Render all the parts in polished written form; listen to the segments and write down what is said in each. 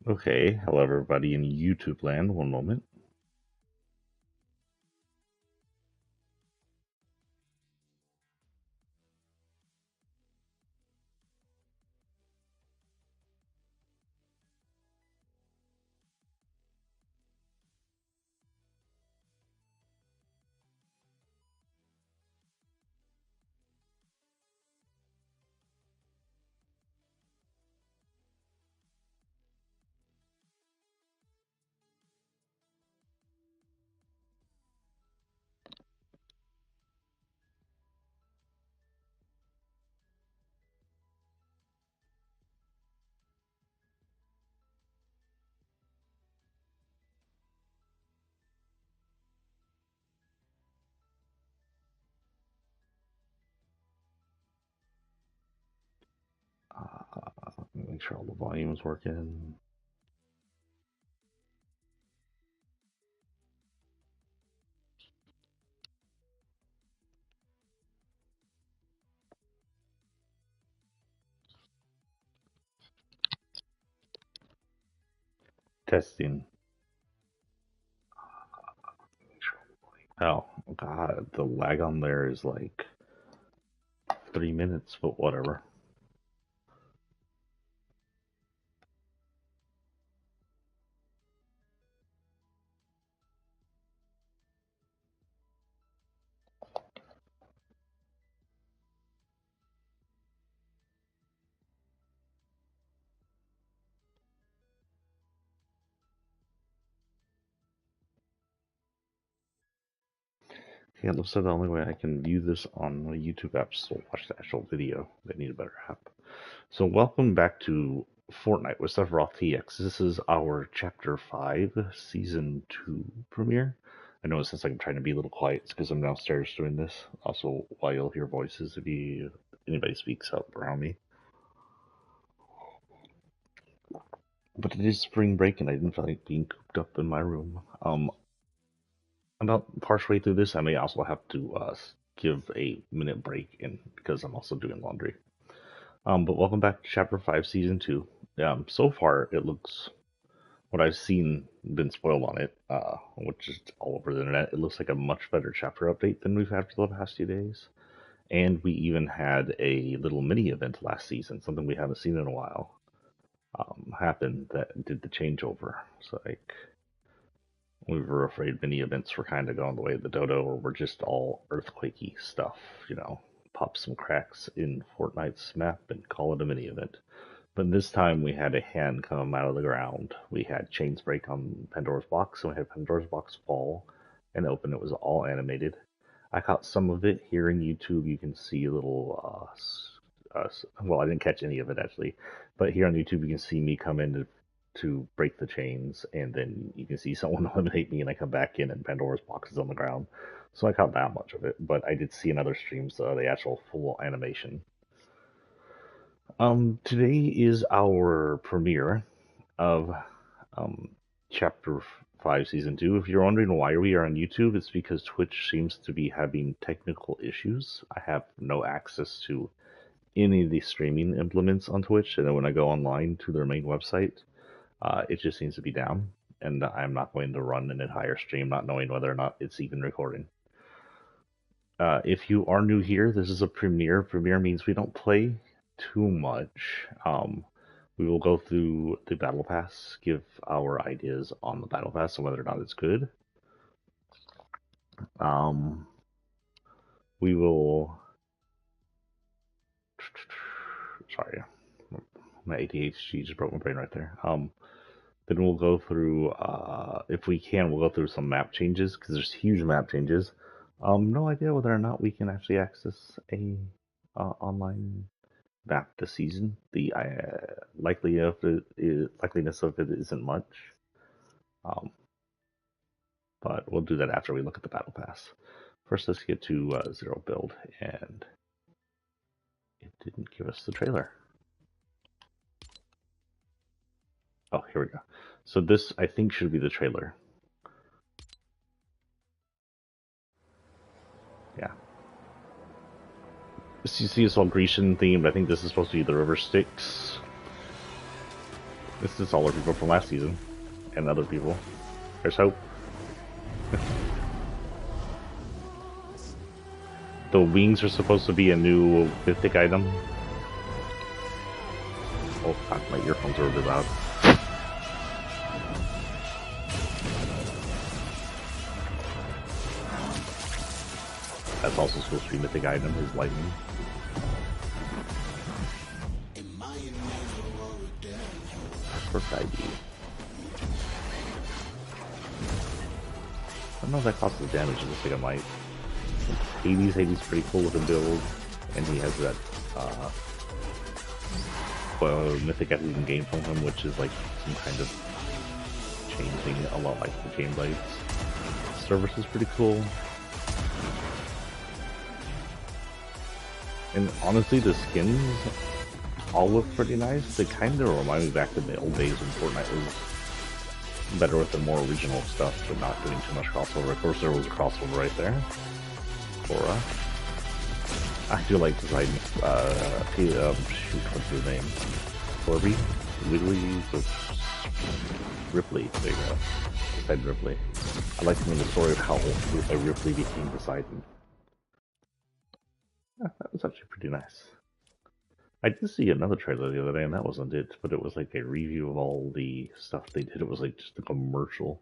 Okay, hello everybody in YouTube land. One moment. Make sure all the volume is working. Testing. Oh god, the lag on there is like 3 minutes, but whatever. Yeah, it looks like the only way I can view this on the YouTube app is to watch the actual video. They need a better app. So welcome back to Fortnite with Sephiroth TX. This is our Chapter 5 Season 2 premiere. I know since I'm trying to be a little quiet, it's because I'm downstairs doing this. Also, while you'll hear voices if anybody speaks up around me. But it is spring break and I didn't feel like being cooped up in my room. About partially through this, I may also have to give a minute break in because I'm also doing laundry. But welcome back to Chapter 5, Season 2. So far, it looks, what I've seen, been spoiled on it, which is all over the internet, it looks like a much better chapter update than we've had for the past few days. And we even had a little mini event last season, something we haven't seen in a while, happen that did the changeover. So, like, we were afraid mini events were kind of going the way of the dodo, or were just all earthquakey stuff, pop some cracks in Fortnite's map and call it a mini event. But this time we had a hand come out of the ground. We had chains break on Pandora's box, and we had Pandora's box fall and open. It was all animated. I caught some of it here in YouTube. You can see a little, well, I didn't catch any of it actually, but here on YouTube you can see me come in to break the chains, and then you can see someone eliminate me, and I come back in, and Pandora's box is on the ground. So I caught that much of it, but I did see in other streams the actual full animation. Today is our premiere of um, Chapter 5, Season 2. If you're wondering why we are on YouTube, it's because Twitch seems to be having technical issues. I have no access to any of the streaming implements on Twitch, and then when I go online to their main website, it just seems to be down, and I'm not going to run an entire stream not knowing whether or not it's even recording. If you are new here, this is a premiere. Premiere means we don't play too much. We will go through the battle pass, give our ideas on the battle pass and whether or not it's good. Um, we will. Sorry, my ADHD just broke my brain right there. Then we'll go through, if we can, we'll go through some map changes because there's huge map changes. No idea whether or not we can actually access a online map this season. The likeliness of it isn't much, um, but we'll do that after we look at the battle pass. First, let's get to zero build, and it didn't give us the trailer. Oh, here we go. So this, I think, should be the trailer. Yeah. You see it's all Grecian themed. I think this is supposed to be the river Styx. This is all our people from last season. And other people. There's hope. The wings are supposed to be a new mythic item. Oh fuck, my earphones are a bit loud. That's also supposed to be a mythic item, is lightning. First ID. I don't know if that causes damage, it looks like it might. Hades pretty cool with the build, and he has that mythic item you can gain from him, which is like some kind of chain thing, a lot like the Chain Blades. Service is pretty cool. And honestly, the skins all look pretty nice. They kind of remind me back to the old days when Fortnite was better with the more original stuff, but not doing too much crossover. Of course, there was a crossover right there. Cora. I do like design. Shoot, what's his name? Corby? Wiggly? Ripley. There you go. Poseidon Ripley. I like to know the story of how Ripley became Poseidon. That was actually pretty nice. I did see another trailer the other day, and that wasn't it, but it was like a review of all the stuff they did. It was like just a commercial.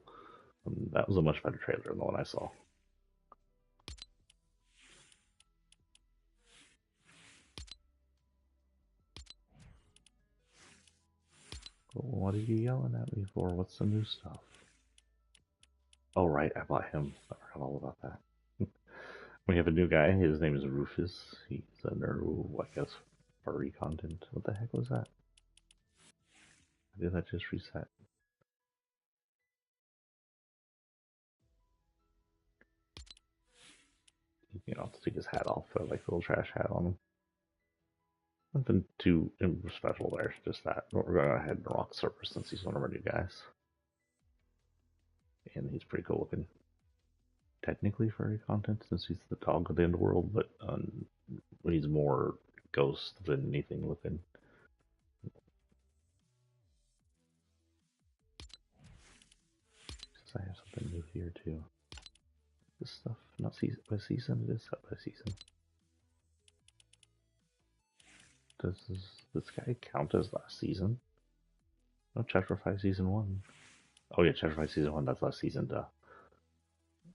And that was a much better trailer than the one I saw. What are you yelling at me for? What's the new stuff? Oh, right, I bought him. I forgot all about that. We have a new guy. His name is Rufus. He's a nerd, I guess, furry content. What the heck was that? Did that just reset? You know, to take his hat off, like a little trash hat on him. Nothing too special there, just that. We're going to head and rock Surfer since he's one of our new guys. And he's pretty cool looking. Technically furry content since he's the dog of the underworld, but he's more ghost than anything looking. I have something new here too. This stuff, not season by season, it is set by season. Does this guy count as last season? No, Chapter 5 Season 1. Oh yeah, Chapter 5 Season 1, that's last season, duh.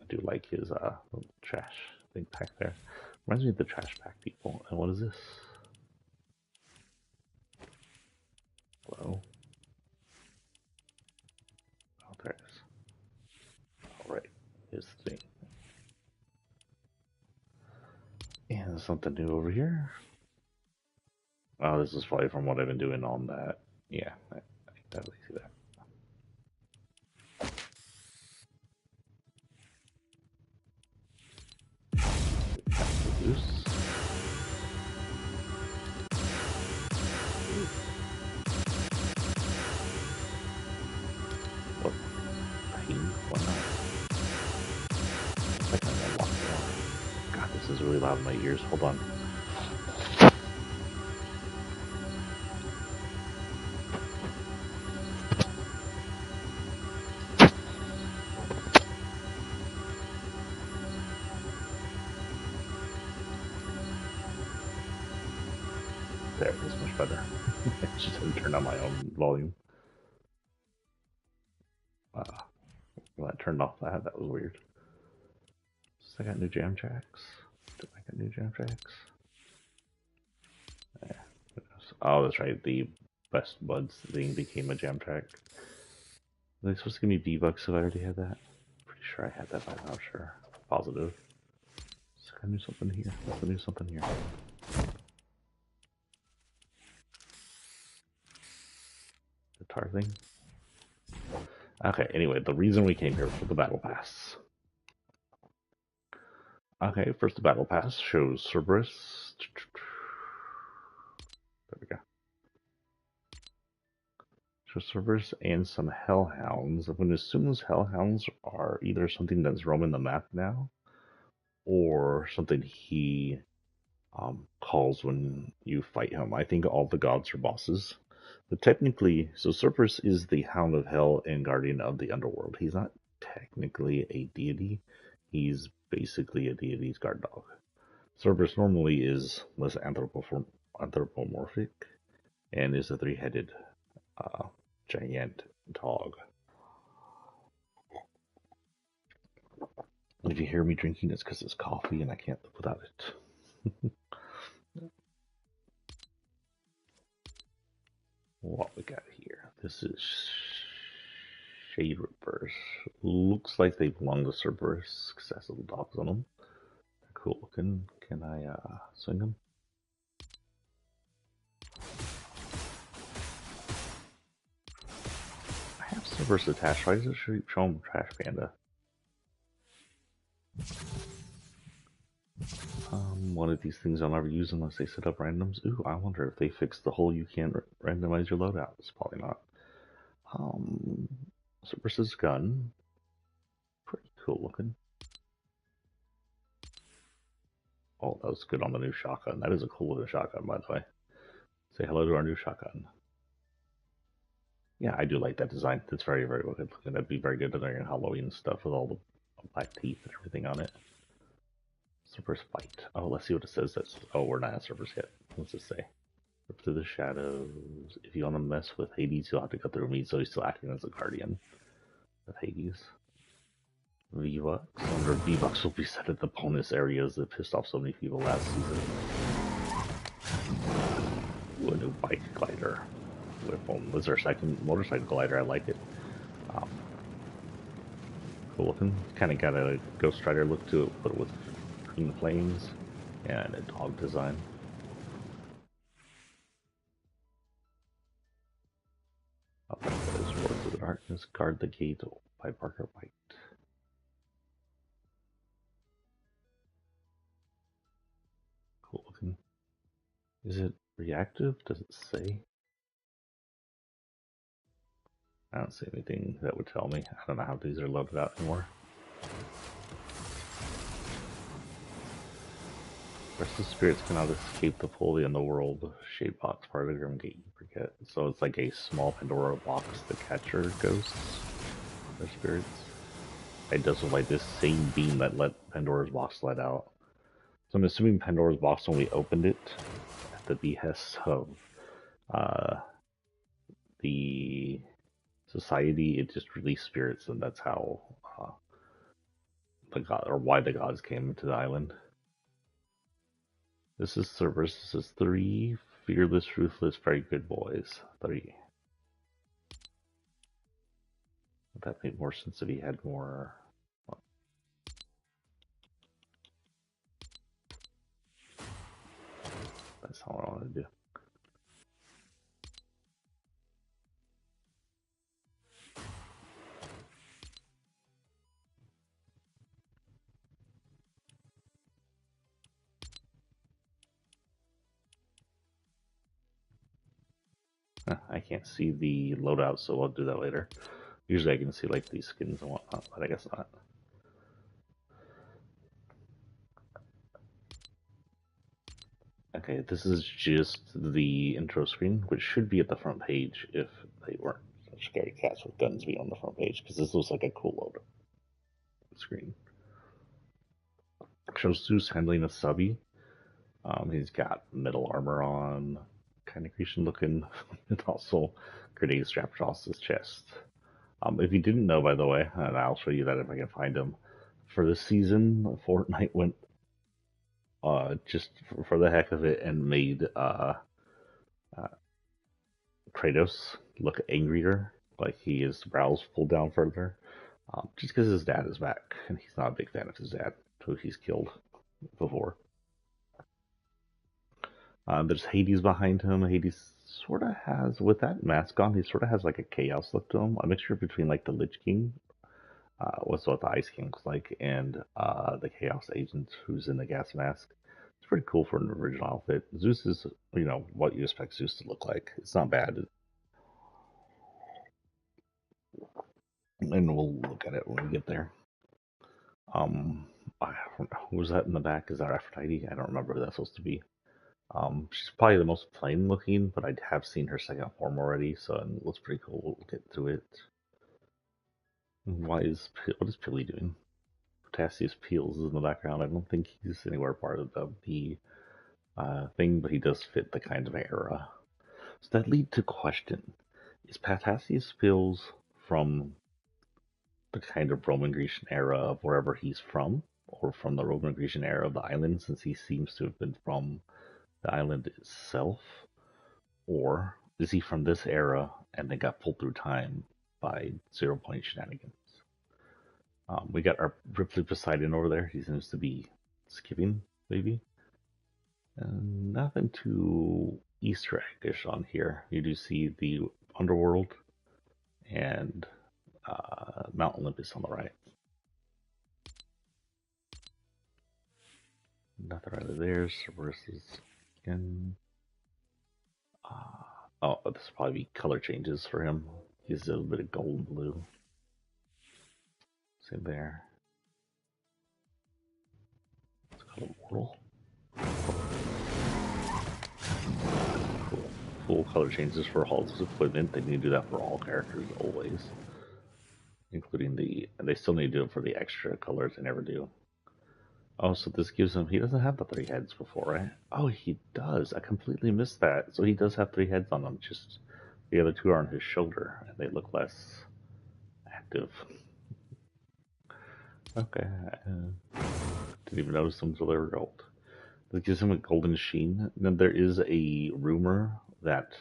I do like his little trash thing pack there. Reminds me of the trash pack people. And what is this? Hello? Oh, there it is. Alright, here's the thing. And there's something new over here. Oh, this is probably from what I've been doing on that. Yeah, I can definitely see that. What? Why not? I think I unlocked more. God, this is really loud in my ears. Hold on. There, it's much better. I just had to turn on my own volume. When I turned off that was weird. So I got new jam tracks. Did I get new jam tracks? Yeah. Oh, that's right. The Best Buds thing became a jam track. Are they supposed to give me V-Bucks if I already had that? Pretty sure I had that, but I'm not sure. Positive. So I knew something here. What's the new something here? Guitar thing. Okay, anyway, the reason we came here was for the Battle Pass. Okay, first the Battle Pass shows Cerberus. There we go. Shows Cerberus and some Hellhounds. I'm going to assume those Hellhounds are either something that's roaming the map now, or something he calls when you fight him. I think all the gods are bosses. But technically, so Cerberus is the Hound of Hell and Guardian of the Underworld. He's not technically a deity. He's basically a deity's guard dog. Cerberus normally is less anthropomorphic and is a three-headed giant dog. If you hear me drinking, it's because it's coffee and I can't live without it. What we got here? This is Shade Rippers. Looks like they belong to Cerberus because it has little dogs on them. They're cool looking. Can I swing them? I have Cerberus attached. Why does it show them Trash Panda? One of these things I'll never use unless they set up randoms. Ooh, I wonder if they fixed the whole you can't randomize your loadout. It's probably not. Cerberus's gun. Pretty cool looking. Oh, that was good on the new shotgun. That is a cool little shotgun, by the way. Say hello to our new shotgun. Yeah, I do like that design. It's very, very good looking. That'd be very good during Halloween stuff with all the black teeth and everything on it. Cerberus fight. Oh, let's see what it says. Oh, we're not at Cerberus yet. What's it say? Rip through the shadows. If you want to mess with Hades, you'll have to go through me, so he's still acting as a guardian of Hades. V-Bucks. I wonder if V-Bucks will be set at the bonus areas that pissed off so many people last season. Ooh, a new bike glider. Was there a second motorcycle glider? I like it. Cool looking. Kind of got a Ghost Rider look to it, but with green flames and a dog design. Up there is Words of the Darkness, Guard the Gate by Parker White. Cool looking. Is it reactive? Does it say? I don't see anything that would tell me. I don't know how these are loaded out anymore. Restless spirits cannot escape the fully underworld shape box part of the Grim Gate you forget. So it's like a small Pandora box to capture ghosts or spirits. It does look like this same beam that let Pandora's box let out. So I'm assuming Pandora's box only opened it at the behest of the society. It just released spirits, and that's how the god, or why the gods came into the island. This is Cerberus. This is 3 fearless, ruthless, very good boys. 3. That made more sense if he had more. Well, that's how I want to do. I can't see the loadout, so I'll do that later. Usually I can see like these skins and whatnot, but I guess not. Okay, this is just the intro screen, which should be at the front page if they weren't scary cats with guns being on the front page, because this looks like a cool load screen. Shows Zeus handling a subby. He's got metal armor on, kind of Grecian looking, and also grenade strapped across his chest. If you didn't know, by the way, and I'll show you that if I can find him, for this season, Fortnite went just for the heck of it and made Kratos look angrier, like his brows pulled down further, just because his dad is back, and he's not a big fan of his dad, who he's killed before. There's Hades behind him. Hades sort of has, with that mask on, he sort of has like a chaos look to him, a mixture between like the Lich King, what's what the Ice King looks like, and the Chaos Agent who's in the gas mask. It's pretty cool for an original outfit. Zeus is, what you expect Zeus to look like. It's not bad. And we'll look at it when we get there. I don't know. Who was that in the back? Is that Aphrodite? I don't remember who that's supposed to be. She's probably the most plain looking, but I have seen her second form already, so it looks pretty cool. We'll get to it. What is Pilly doing? Potassius Peels is in the background. I don't think he's anywhere part of the thing, but he does fit the kind of era. So that leads to question: is Potassius Peels from the kind of Roman Grecian era of wherever he's from, or from the Roman Grecian era of the island, since he seems to have been from the island itself? Or is he from this era and then got pulled through time by 0 point shenanigans? We got our Ripley Poseidon over there. He seems to be skipping, maybe. And nothing too Easter eggish on here. You do see the underworld and Mount Olympus on the right. Nothing really there. Cerberus again. Oh, this will probably be color changes for him. He's a little bit of gold and blue. Same there. It's called Immortal. Cool. Full color changes for Halt's equipment. They need to do that for all characters always. Including they still need to do it for the extra colors they never do. Oh, so this gives him, he doesn't have the 3 heads before, right? Oh, he does. I completely missed that. So he does have 3 heads on him, just the other 2 are on his shoulder, and they look less active. Okay. Didn't even notice them until they were gold. This gives him a golden sheen. Then there is a rumor that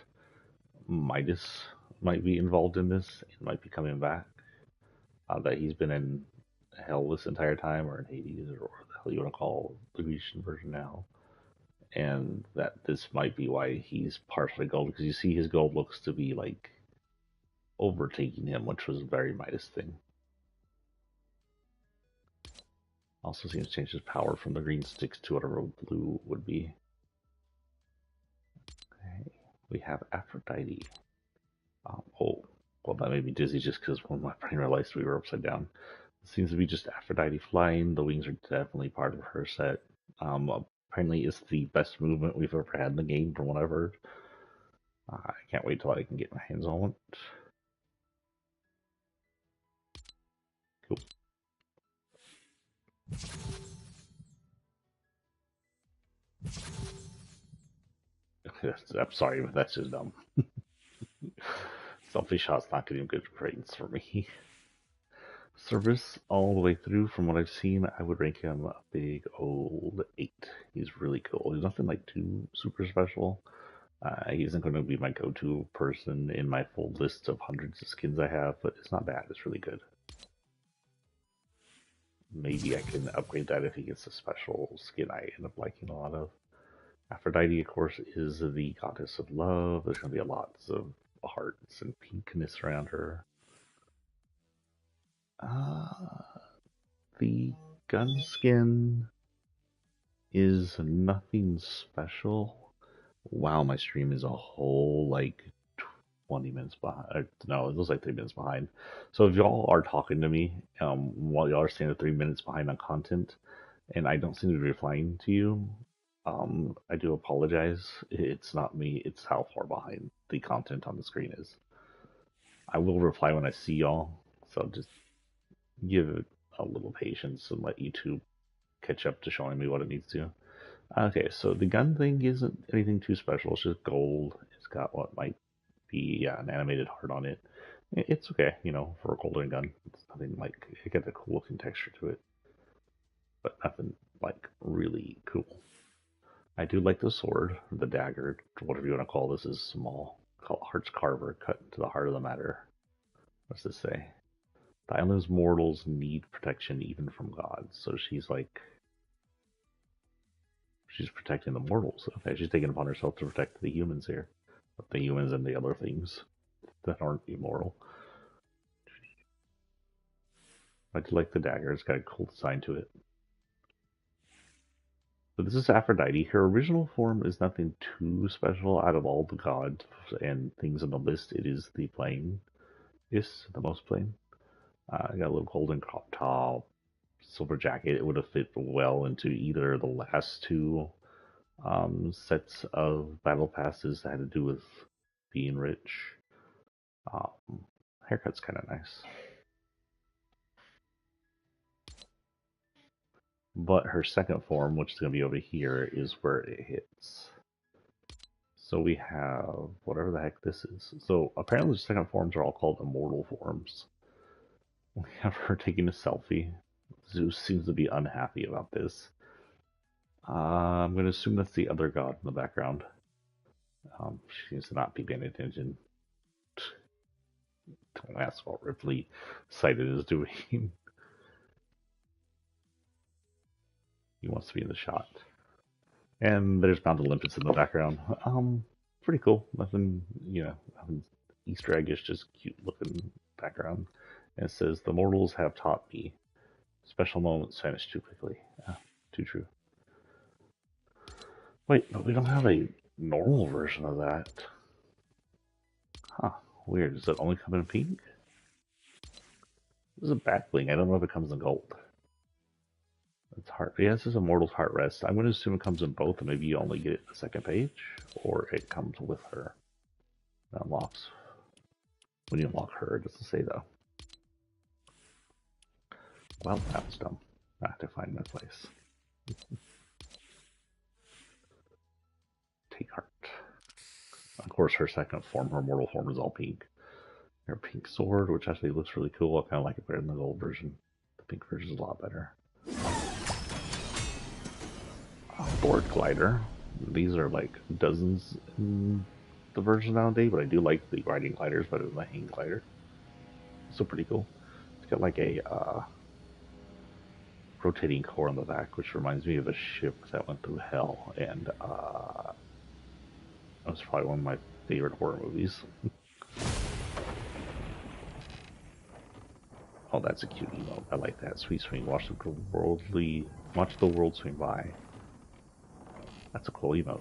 Midas might be involved in this. He might be coming back. That he's been in hell this entire time, or in Hades, or what the hell you want to call the Grecian version now. And that this might be why he's partially gold, because you see his gold looks to be like overtaking him, which was a very Midas thing. Also seems to change his power from the green sticks to whatever blue would be. Okay, we have Aphrodite. Oh, well, that made me dizzy just because when my brain realized we were upside down. It seems to be just Aphrodite flying. The wings are definitely part of her set. Apparently, it's the best movement we've ever had in the game, from what I've heard. I can't wait till I can get my hands on it. Cool. I'm sorry, but that's just dumb. Selfie shot's not getting good ratings for me. Service all the way through, from what I've seen, I would rank him a big old 8. He's really cool. He's nothing like too super special. He isn't going to be my go-to person in my full list of hundreds of skins I have, but it's not bad. It's really good. Maybe I can upgrade that if he gets a special skin I end up liking a lot of. Aphrodite, of course, is the goddess of love. There's going to be lots of hearts and pinkness around her. The gun skin is nothing special. Wow, my stream is a whole like 20 minutes behind. No, it was like 3 minutes behind. So if y'all are talking to me while y'all are standing 3 minutes behind on content, and I don't seem to be replying to you, I do apologize. It's not me. It's how far behind the content on the screen is. I will reply when I see y'all, so just give it a little patience and let YouTube catch up to showing me what it needs to. Okay, so the gun thing isn't anything too special. It's just gold. It's got what might be an animated heart on it. It's okay, for a golden gun. It's nothing like, it got a cool looking texture to it, but nothing like really cool. I do like the sword, the dagger, whatever you want to call this, is small. Called Heart's Carver, cut into the heart of the matter. What's this say? The island's mortals need protection even from gods. So she's protecting the mortals. Okay, she's taking upon herself to protect the humans here. The humans and the other things that aren't immortal. I do like the dagger. It's got a cool design to it. But this is Aphrodite. Her original form is nothing too special. Out of all the gods and things on the list, it is the plain. Is the most plain. I got a little golden crop top, silver jacket. It would have fit well into either of the last 2 Sets of battle passes that had to do with being rich. Haircut's kind of nice. But her second form, which is going to be over here, is where it hits. So we have whatever the heck this is. So apparently the second forms are all called immortal forms. We have her taking a selfie. Zeus seems to be unhappy about this. I'm going to assume that's the other god in the background. She seems to not be paying attention. Don't ask what Ripley Sighted is doing. He wants to be in the shot. And there's Mount Olympus in the background. Pretty cool. Nothing, nothing Easter eggish, just cute looking background. And it says, "The mortals have taught me. Special moments vanish too quickly." Too true. Wait, but we don't have a normal version of that. Huh. Weird. Does it only come in pink? This is a back bling. I don't know if it comes in gold. It's heart. Yeah, this is Immortal's Heart Rest. I'm going to assume it comes in both, and maybe you only get it the second page, or it comes with her. It unlocks when you unlock her. It doesn't say though. Well, that was dumb. I have to find my place. Take heart. Of course, her second form, her mortal form, is all pink. Her pink sword, which actually looks really cool. I kind of like it better than the gold version. The pink version is a lot better. Board glider. These are like dozens in the version nowadays, but I do like the riding gliders better than the hang glider. So pretty cool. It's got like a rotating core on the back, which reminds me of a ship that went through hell, and that was probably one of my favorite horror movies. Oh, that's a cute emote. I like that. Sweet swing. Watch the world swing by. That's a cool emote.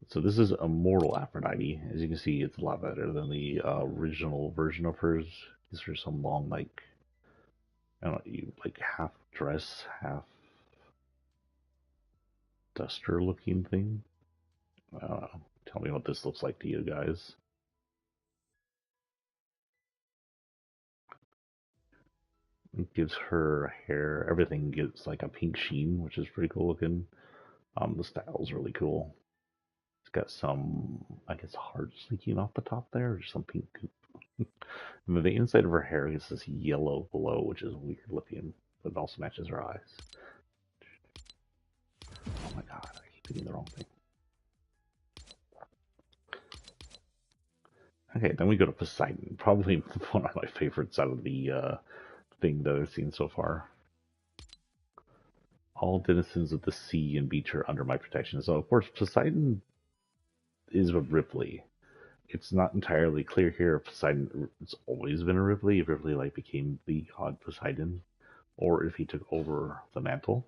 So this is Immortal Aphrodite. As you can see, it's a lot better than the original version of hers. These are some long, like, I don't know, like half dress, half duster looking thing. Tell me what this looks like to you guys. It gives her hair, everything gets like a pink sheen, which is pretty cool looking. The style's really cool. It's got some, I guess, hearts leaking off the top there, or some pink goop. And then the inside of her hair is this yellow glow, which is weird looking, but it also matches her eyes. Oh my god, I keep hitting the wrong thing. Okay, then we go to Poseidon. Probably one of my favorites out of the thing that I've seen so far. All denizens of the sea and beach are under my protection. So, of course, Poseidon is a Ripley. It's not entirely clear here if Poseidon it's always been a Ripley, if Ripley like became the god Poseidon, or if he took over the mantle.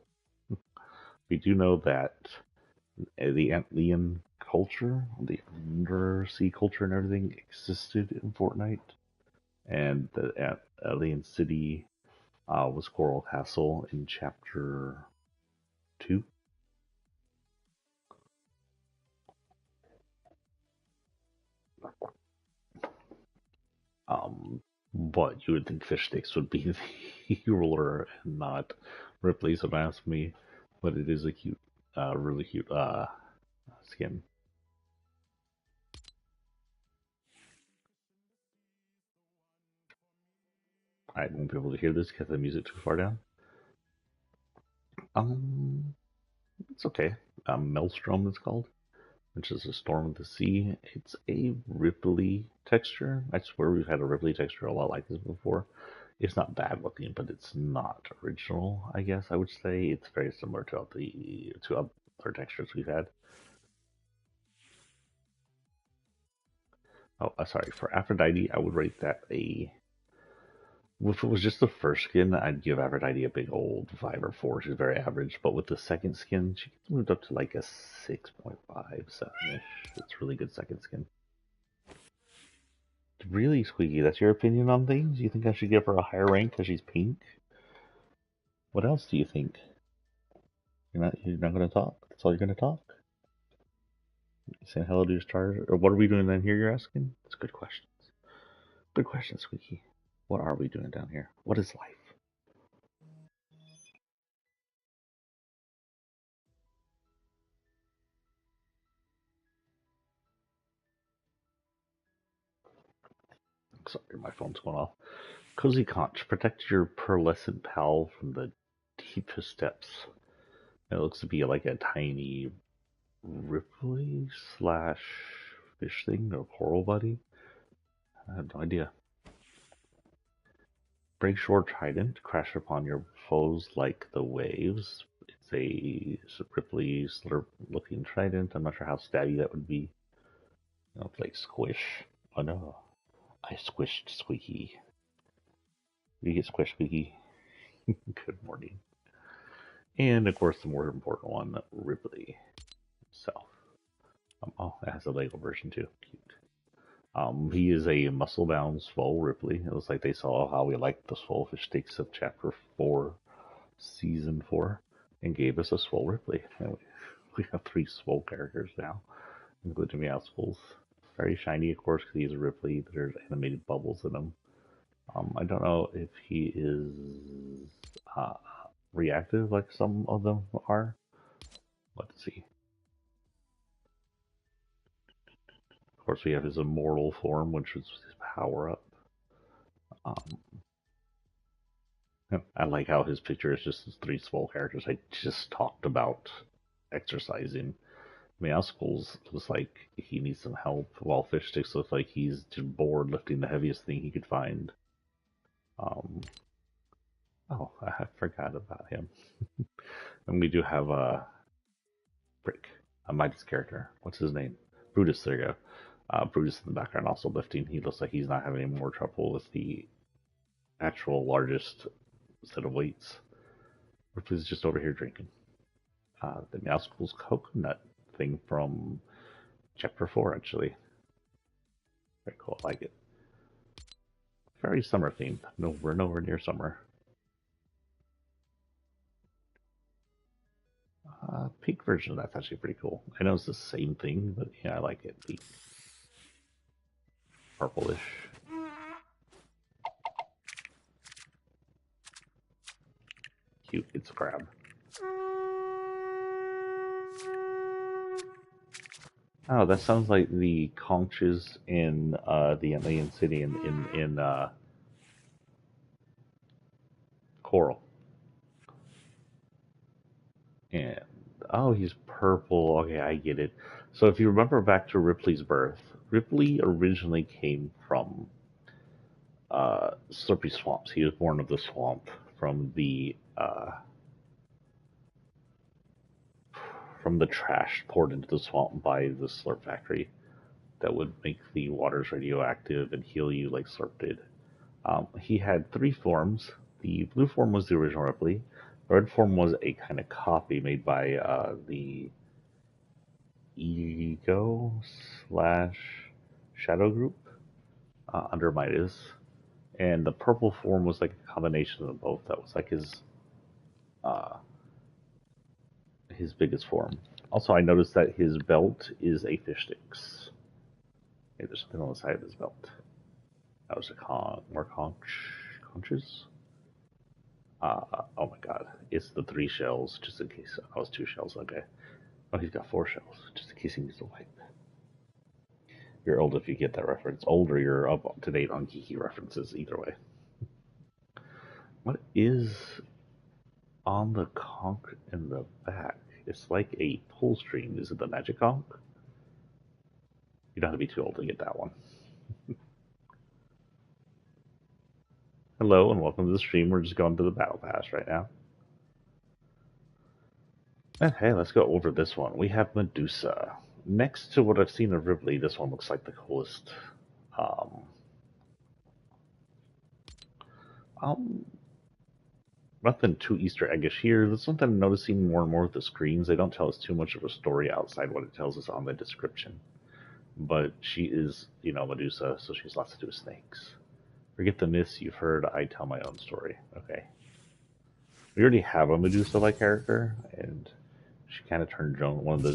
We do know that the Antlian culture, the undersea culture and everything existed in Fortnite, and the Antlian city was Coral Castle in Chapter 2. But you would think fish sticks would be the ruler and not Ripley, so don't ask me. But it is a cute, really cute skin. I won't be able to hear this because the music too far down. It's okay. Maelstrom it's called, which is a storm of the sea. It's a Ripley texture. I swear we've had a Ripley texture a lot like this before. It's not bad looking, but it's not original. I guess I would say it's very similar to other textures we've had. Oh, sorry. For Aphrodite, I would rate that a. If it was just the first skin, I'd give Aphrodite a big old 5 or 4. She's very average. But with the second skin, she gets moved up to like a 6.5, 7-ish. It's really good second skin. Really, Squeaky, that's your opinion on things? You think I should give her a higher rank because she's pink? What else do you think? You're not gonna talk? That's all you're gonna talk? Saying hello to your stars? Or what are we doing down here, you're asking? That's good questions. Good question, Squeaky. What are we doing down here? What is life? Sorry, my phone's going off. Cozy Conch. Protect your pearlescent pal from the deepest depths. It looks to be like a tiny Ripley slash fish thing or coral buddy. I have no idea. Breakshore Trident. Crash upon your foes like the waves. It's a Ripley slurp looking trident. I'm not sure how stabby that would be. It's like squish. Oh no. I squished Squeaky. You get squished, Squeaky. Good morning. And of course, the more important one, Ripley himself. Oh, it has a Lego version too. Cute. He is a muscle-bound swole Ripley. It looks like they saw how we liked the swole fish sticks of Chapter 4, Season 4, and gave us a swole Ripley. And we have 3 swole characters now, including Meowscles. Very shiny, of course, because he's a Ripley. There's animated bubbles in him. I don't know if he is uh, reactive like some of them are. Let's see. Of course, we have his immortal form, which is his power up. Um, I like how his picture is just his 3 swole characters. I just talked about exercising. Meowscles looks like he needs some help, while Fish Sticks looks like he's just bored lifting the heaviest thing he could find. Um, oh, I forgot about him. And we do have a Brick, a Midas character. What's his name? Brutus, there you go. Brutus in the background also lifting. He looks like he's not having any more trouble with the actual largest set of weights. Ripley's just over here drinking. The Meowscles coconut thing from Chapter 4, actually. Very cool, I like it. Very summer themed. No, we're nowhere near summer. Pink version of that's actually pretty cool. I know it's the same thing, but yeah, I like it. Pink. Purplish. Cute, it's a crab. Oh, that sounds like the conches in the Alien City in Coral. And oh, he's purple. Okay, I get it. So if you remember back to Ripley's birth, Ripley originally came Slurpy Swamps. He was born of the swamp from the trash poured into the swamp by the Slurp factory that would make the waters radioactive and heal you like Slurp did. He had 3 forms. The blue form was the original Ripley. The red form was a kind of copy made by the Ego slash Shadow Group under Midas. And the purple form was like a combination of both. That was like uh, his biggest form. Also, I noticed that his belt is a fish sticks. Hey, there's something on the side of his belt. That was more conches. Oh my god. It's the 3 shells, just in case. Oh, it's 2 shells, okay. Oh, he's got 4 shells, just in case he needs to wipe. You're old if you get that reference. Older, you're up to date on geeky references, either way. What is on the conch in the back? It's like a pull string. Is it the magic conch? You don't have to be too old to get that one. Hello and welcome to the stream. We're just going to the battle pass right now. And hey, let's go over this one. We have Medusa. Next to what I've seen of Ripley, this one looks like the coolest. Um, Nothing too Easter eggish here. That's something I'm noticing more and more with the screens. They don't tell us too much of a story outside what it tells us on the description. But she is, Medusa, so she has lots to do with snakes. Forget the myths you've heard. I tell my own story. Okay. We already have a Medusa-like character, and she kind of turned one of the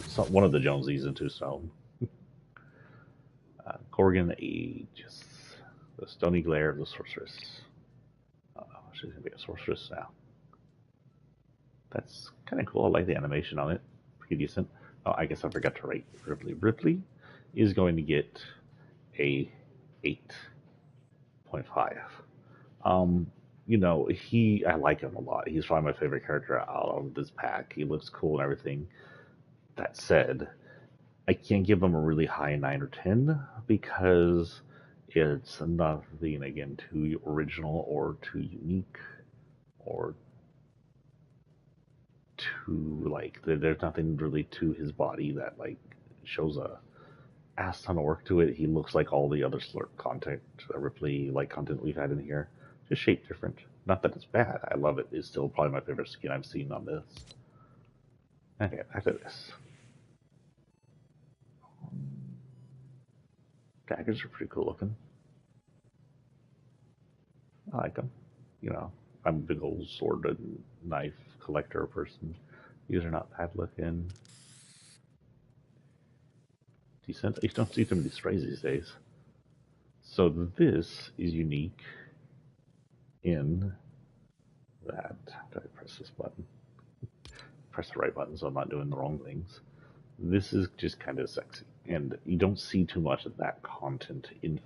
Jonesies into stone. Gorgon Aegis, the stony glare of the sorceress. Oh, she's gonna be a sorceress now. That's kind of cool. I like the animation on it. Pretty decent. Oh, I guess I forgot to rate Ripley. Ripley is going to get a 8.5. Um, I like him a lot. He's probably my favorite character out of this pack. He looks cool and everything. That said, I can't give him a really high 9 or 10 because it's nothing, again, too original or too unique or too, like, there's nothing really to his body that, like, shows a ass ton of work to it. He looks like all the other Slurp content, Ripley, like, content we've had in here. Just shaped different. Not that it's bad. I love it. It's still probably my favorite skin I've seen on this. Okay, back to this. Daggers are pretty cool looking. I like them. I'm a big old sword and knife collector person. These are not bad looking. Decent. You don't see too many sprays these days. So this is unique in that. How do I press this button? Press the right button so I'm not doing the wrong things. This is just kind of sexy. And you don't see too much of that content in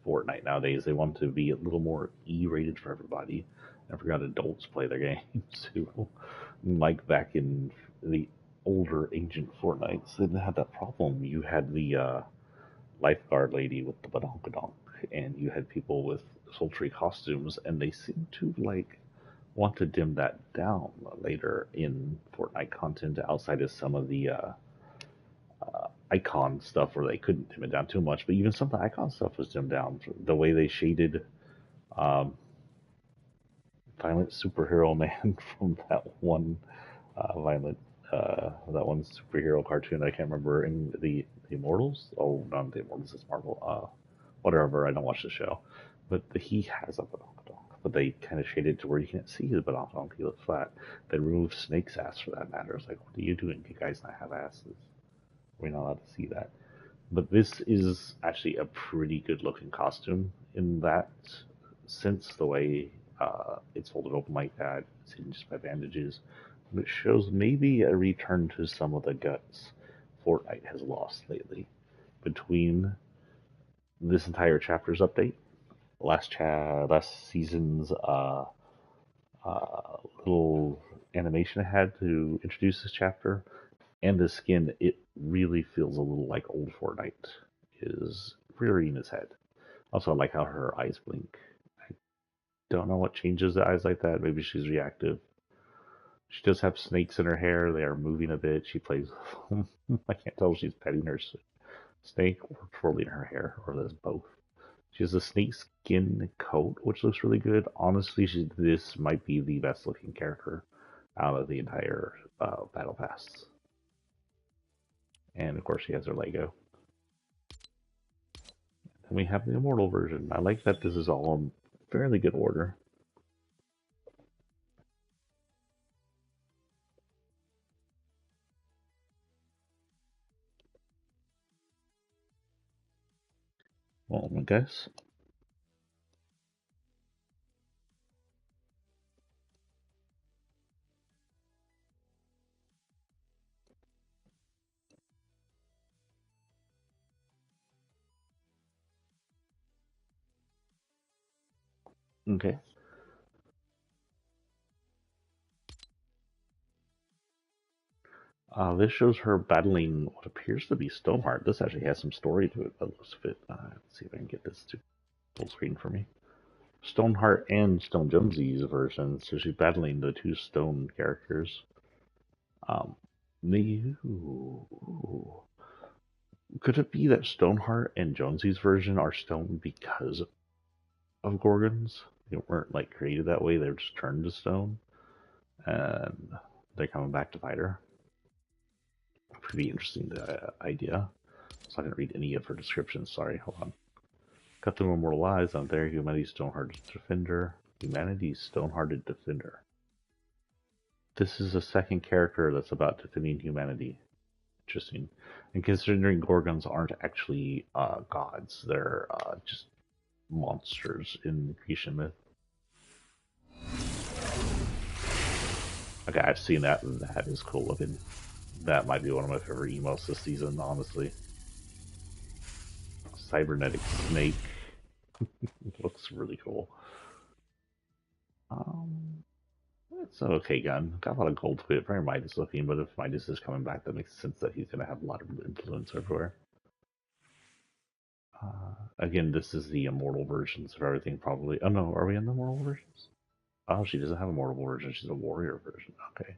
Fortnite nowadays. They want to be a little more E-rated for everybody. I forgot adults play their games too. Like back in the older ancient Fortnites, they didn't have that problem. You had the lifeguard lady with the badonkadonk, and you had people with sultry costumes, and they seem to like want to dim that down later in Fortnite content outside of some of the icon stuff where they couldn't dim it down too much, but even some of the icon stuff was dimmed down. The way they shaded um, Violent Superhero Man from that one superhero cartoon. I can't remember in the Immortals. Oh, not the Immortals. It's Marvel. Whatever. I don't watch the show, but he has a badonkadonk. But they kind of shaded to where you can't see his badonkadonk. He looks flat. They removed Snake's ass for that matter. It's like, what are you doing? You guys not have asses. We're not allowed to see that. But this is actually a pretty good looking costume in that sense. The way it's folded open like that, it's hidden just by bandages, which shows maybe a return to some of the guts Fortnite has lost lately. Between this entire chapter's update, last season's little animation I had to introduce this chapter, and the skin, it really feels a little like old Fortnite is rearing in his head. Also, I like how her eyes blink. I don't know what changes the eyes like that. Maybe she's reactive. She does have snakes in her hair. They are moving a bit. She plays with them. I can't tell if she's petting her snake or twirling her hair, or there's both. She has a snake skin coat, which looks really good. Honestly, this might be the best looking character out of the entire Battle Pass. And of course, she has her Lego. And we have the Immortal version. I like that this is all in fairly good order. Well, I guess. Okay. This shows her battling what appears to be Stoneheart. This actually has some story to it, but looks fit. Let's see if I can get this to full screen for me. Stoneheart and Stone Jonesy's version, so she's battling the two Stone characters. Um, ooh. Could it be that Stoneheart and Jonesy's version are stone because of Gorgons? They weren't like created that way; they were just turned to stone, and they're coming back to fight her. Pretty interesting idea. So I didn't read any of her descriptions. Sorry, hold on. Cut through immortal eyes. I'm there. Humanity's Stonehearted Defender. Humanity's Stonehearted Defender. This is a second character that's about defending humanity. Interesting. And considering Gorgons aren't actually gods, they're just monsters in Grecian myth. Okay, I've seen that, and that is cool looking. That might be one of my favorite emotes this season, honestly. Cybernetic snake. Looks really cool. Um, it's an okay gun. Got a lot of gold to it. Very Midas looking, but if Midas is coming back, that makes sense that he's going to have a lot of influence everywhere. Again, this is the immortal versions of everything, probably. Oh no, are we in the immortal versions? Oh, she doesn't have a mortal version. She's a warrior version. Okay.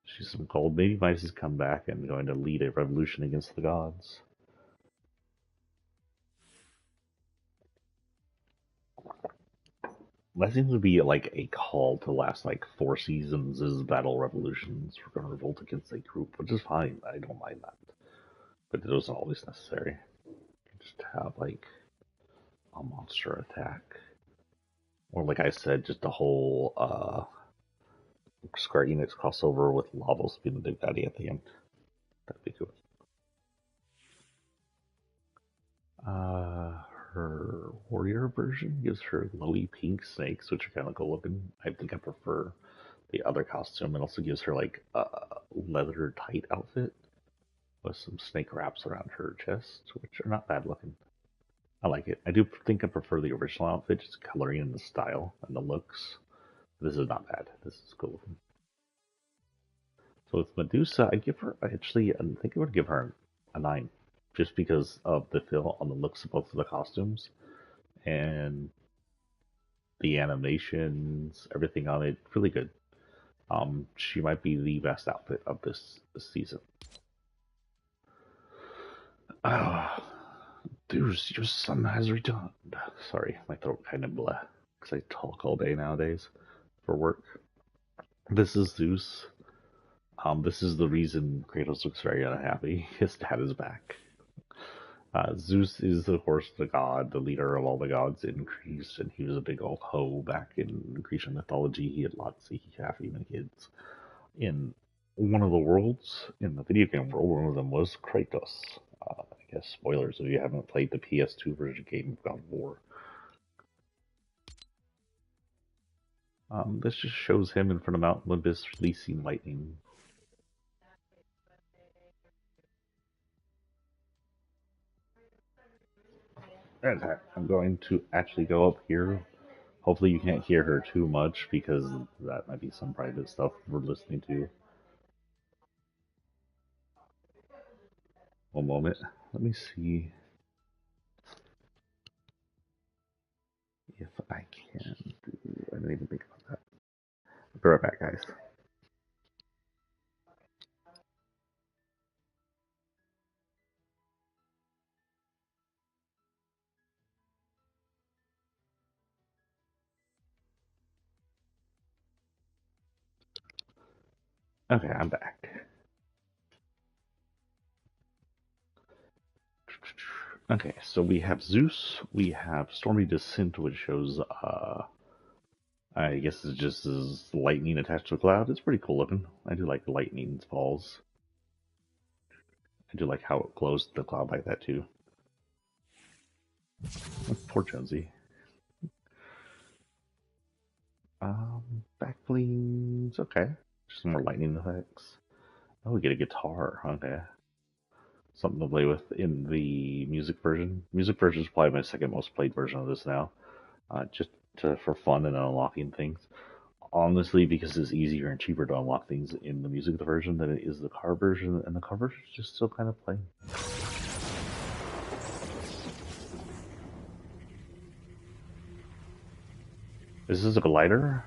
She's some gold. Maybe Midas has come back and going to lead a revolution against the gods. That seems to be like a call to last like 4 seasons is battle revolutions. We're going to revolt against a group, which is fine. I don't mind that. But it wasn't always necessary. Just have like a monster attack. Or like I said, just a whole Square Enix crossover with Lavos being the big daddy at the end. That'd be cool. Her warrior version gives her glowy pink snakes, which are kind of cool looking. I think I prefer the other costume. It also gives her like a leather tight outfit with some snake wraps around her chest, which are not bad looking. I like it. I do think I prefer the original outfit, just coloring and the style and the looks. This is not bad. This is cool looking. So with Medusa, I give her actually. I think I would give her a 9, just because of the feel on the looks of both of the costumes and the animations, everything on it, really good. She might be the best outfit of this season. Ah, Deuce, your son has returned. Sorry, my throat kind of bleh, because I talk all day nowadays for work. This is Zeus. This is the reason Kratos looks very unhappy. His dad is back. Zeus is, of course, the god, the leader of all the gods in Greece, and he was a big old hoe back in Grecian mythology. He had lots of half human kids. In one of the worlds, in the video game world, one of them was Kratos. I guess spoilers if you haven't played the PS2 version game of God of War. This just shows him in front of Mount Olympus releasing lightning. Okay, I'm going to actually go up here. Hopefully you can't hear her too much because that might be some private stuff we're listening to. One moment. Let me see if I can do. I didn't even think about that. I'll be right back, guys. Okay, I'm back. Okay, so we have Zeus, we have Stormy Descent, which shows, I guess it's just as lightning attached to a cloud. It's pretty cool looking. I do like lightning falls. I do like how it glows the cloud like that too. Poor Jonesy. Back blings. Okay, just some more lightning effects. Oh, we get a guitar. Okay, something to play with in the music version. Music version is probably my second most played version of this now, just for fun and unlocking things. Honestly, because it's easier and cheaper to unlock things in the music version than it is the car version, and the car version is just still kind of plain. Is this a glider?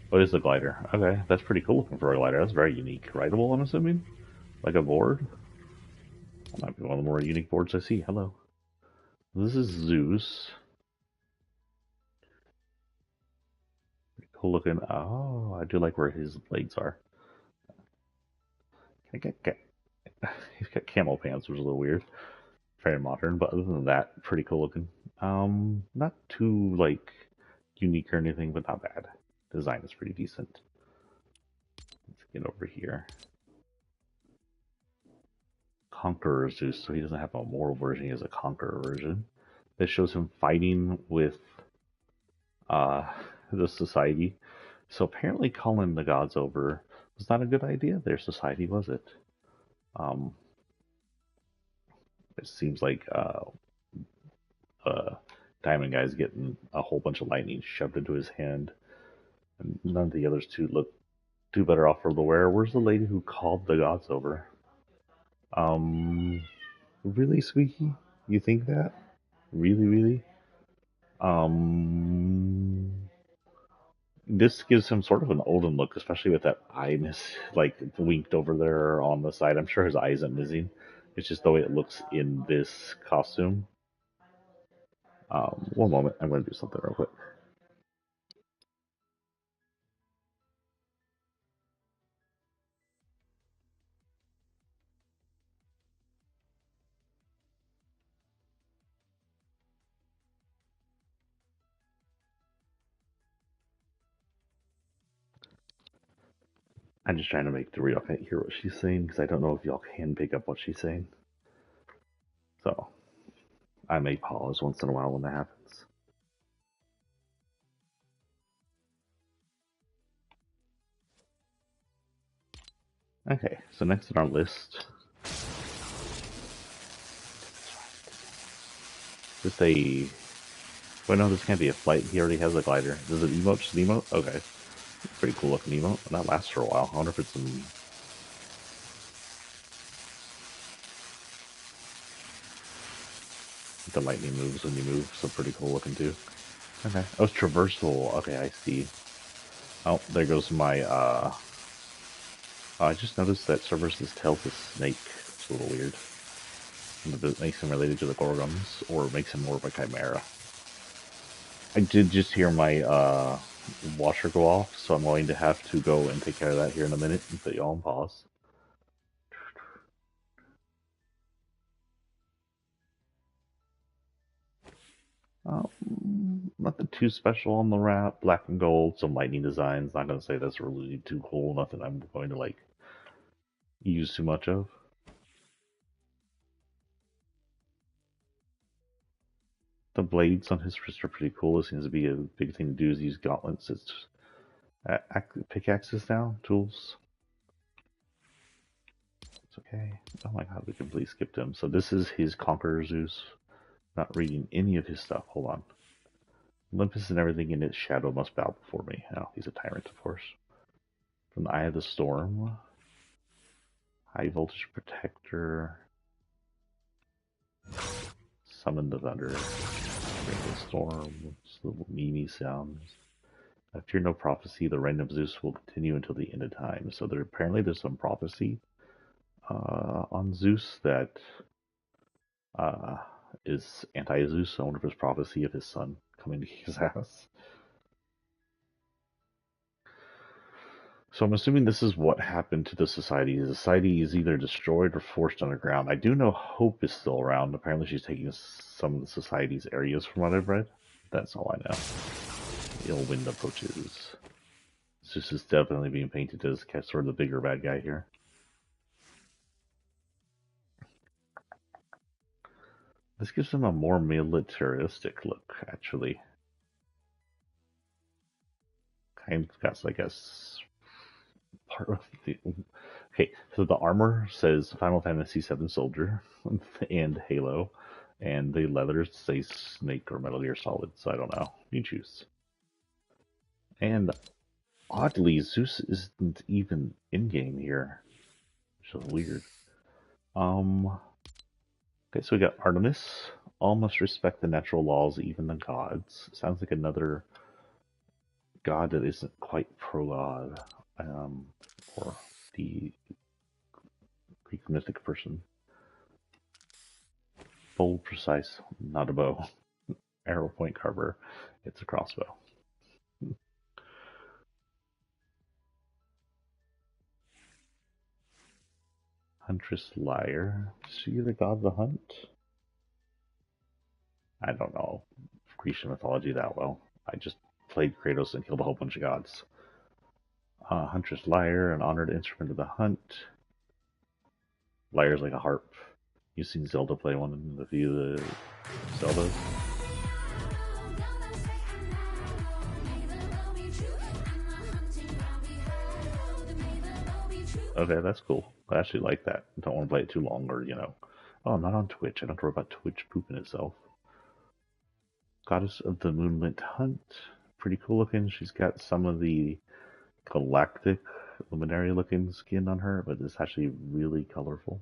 What is a glider? Okay, that's pretty cool looking for a glider. That's very unique. Rideable, I'm assuming? Like a board? That might be one of the more unique boards I see. Hello. This is Zeus. Pretty cool looking. Oh, I do like where his blades are. He's got camel pants, which is a little weird. Very modern, but other than that, pretty cool looking. Not too like unique or anything, but not bad. Design is pretty decent. Get over here. Conqueror Zeus, so he doesn't have a mortal version, he has a conqueror version. This shows him fighting with uh, the society. So apparently calling the gods over was not a good idea. Their society, was it? Um, it seems like uh, Diamond Guy's getting a whole bunch of lightning shoved into his hand, and none of the others two look too better off for the wearer. Where's the lady who called the gods over? Um, really, Squeaky? You think that? Really, really? Um, this gives him sort of an olden look, especially with that eye like winked over there on the side. I'm sure his eye isn't missing. It's just the way it looks in this costume. One moment, I'm going to do something real quick. I'm just trying to make the y'all can't hear what she's saying because I don't know if y'all can pick up what she's saying. So I may pause once in a while when that happens. Okay, so next on our list is a. Wait, no, this can't be a flight. He already has a glider. Does it emote? Just emote? Okay. Pretty cool looking emote. And that lasts for a while. I wonder if it's some. The lightning moves when you move, so pretty cool looking too. Okay. Oh, it's traversal. Okay, I see. Oh, there goes my. I just noticed that Cerberus' tail's a snake. It's a little weird. If it makes him related to the Gorgons, or makes him more of a chimera. I did just hear my washer go off, so I'm going to have to go and take care of that here in a minute and put you all on pause. Nothing too special on the wrap. Black and gold, some lightning designs. Not gonna say that's really too cool. Nothing I'm going to like use too much of. The blades on his wrist are pretty cool. It seems to be a big thing to do is use gauntlets. It's pickaxes now, tools. It's okay. Oh my god, we completely skipped him. So this is his Conqueror Zeus. Not reading any of his stuff. Hold on. Olympus and everything in its shadow must bow before me. Oh, he's a tyrant, of course. From the Eye of the Storm. High Voltage Protector. Summon the Thunder. Bring the Storm. Little Mimi sounds. I fear no prophecy. The reign of Zeus will continue until the end of time. So apparently there's some prophecy on Zeus that uh, is anti-Zeus. I wonder if it's prophecy of his son coming to his ass. So I'm assuming this is what happened to the society. The society is either destroyed or forced underground. I do know Hope is still around. Apparently she's taking some of the society's areas from what I've read. That's all I know. Ill wind approaches. Zeus is definitely being painted as sort of the bigger bad guy here. This gives him a more militaristic look, actually. Kind of got, I guess, part of the. Okay, so the armor says Final Fantasy VII Soldier and Halo, and the leathers say Snake or Metal Gear Solid, so I don't know. You choose. And oddly, Zeus isn't even in game here, which is weird. Okay, so we got Artemis. All must respect the natural laws, even the gods. Sounds like another god that isn't quite pro-god, or the Greek mythic person. Bold, precise, not a bow. Arrow point carver. It's a crossbow. Huntress Lyre. Is she the god of the hunt? I don't know Grecian mythology that well. I just played Kratos and killed a whole bunch of gods. Huntress Lyre, an honored instrument of the hunt. Lyre's like a harp. You've seen Zelda play one in a few of the Zeldas. Okay, that's cool. I actually like that. I don't want to play it too long or, Oh, I'm not on Twitch. I don't have to worry about Twitch pooping itself. Goddess of the Moonlit Hunt. Pretty cool looking. She's got some of the galactic luminary looking skin on her, but it's actually really colorful.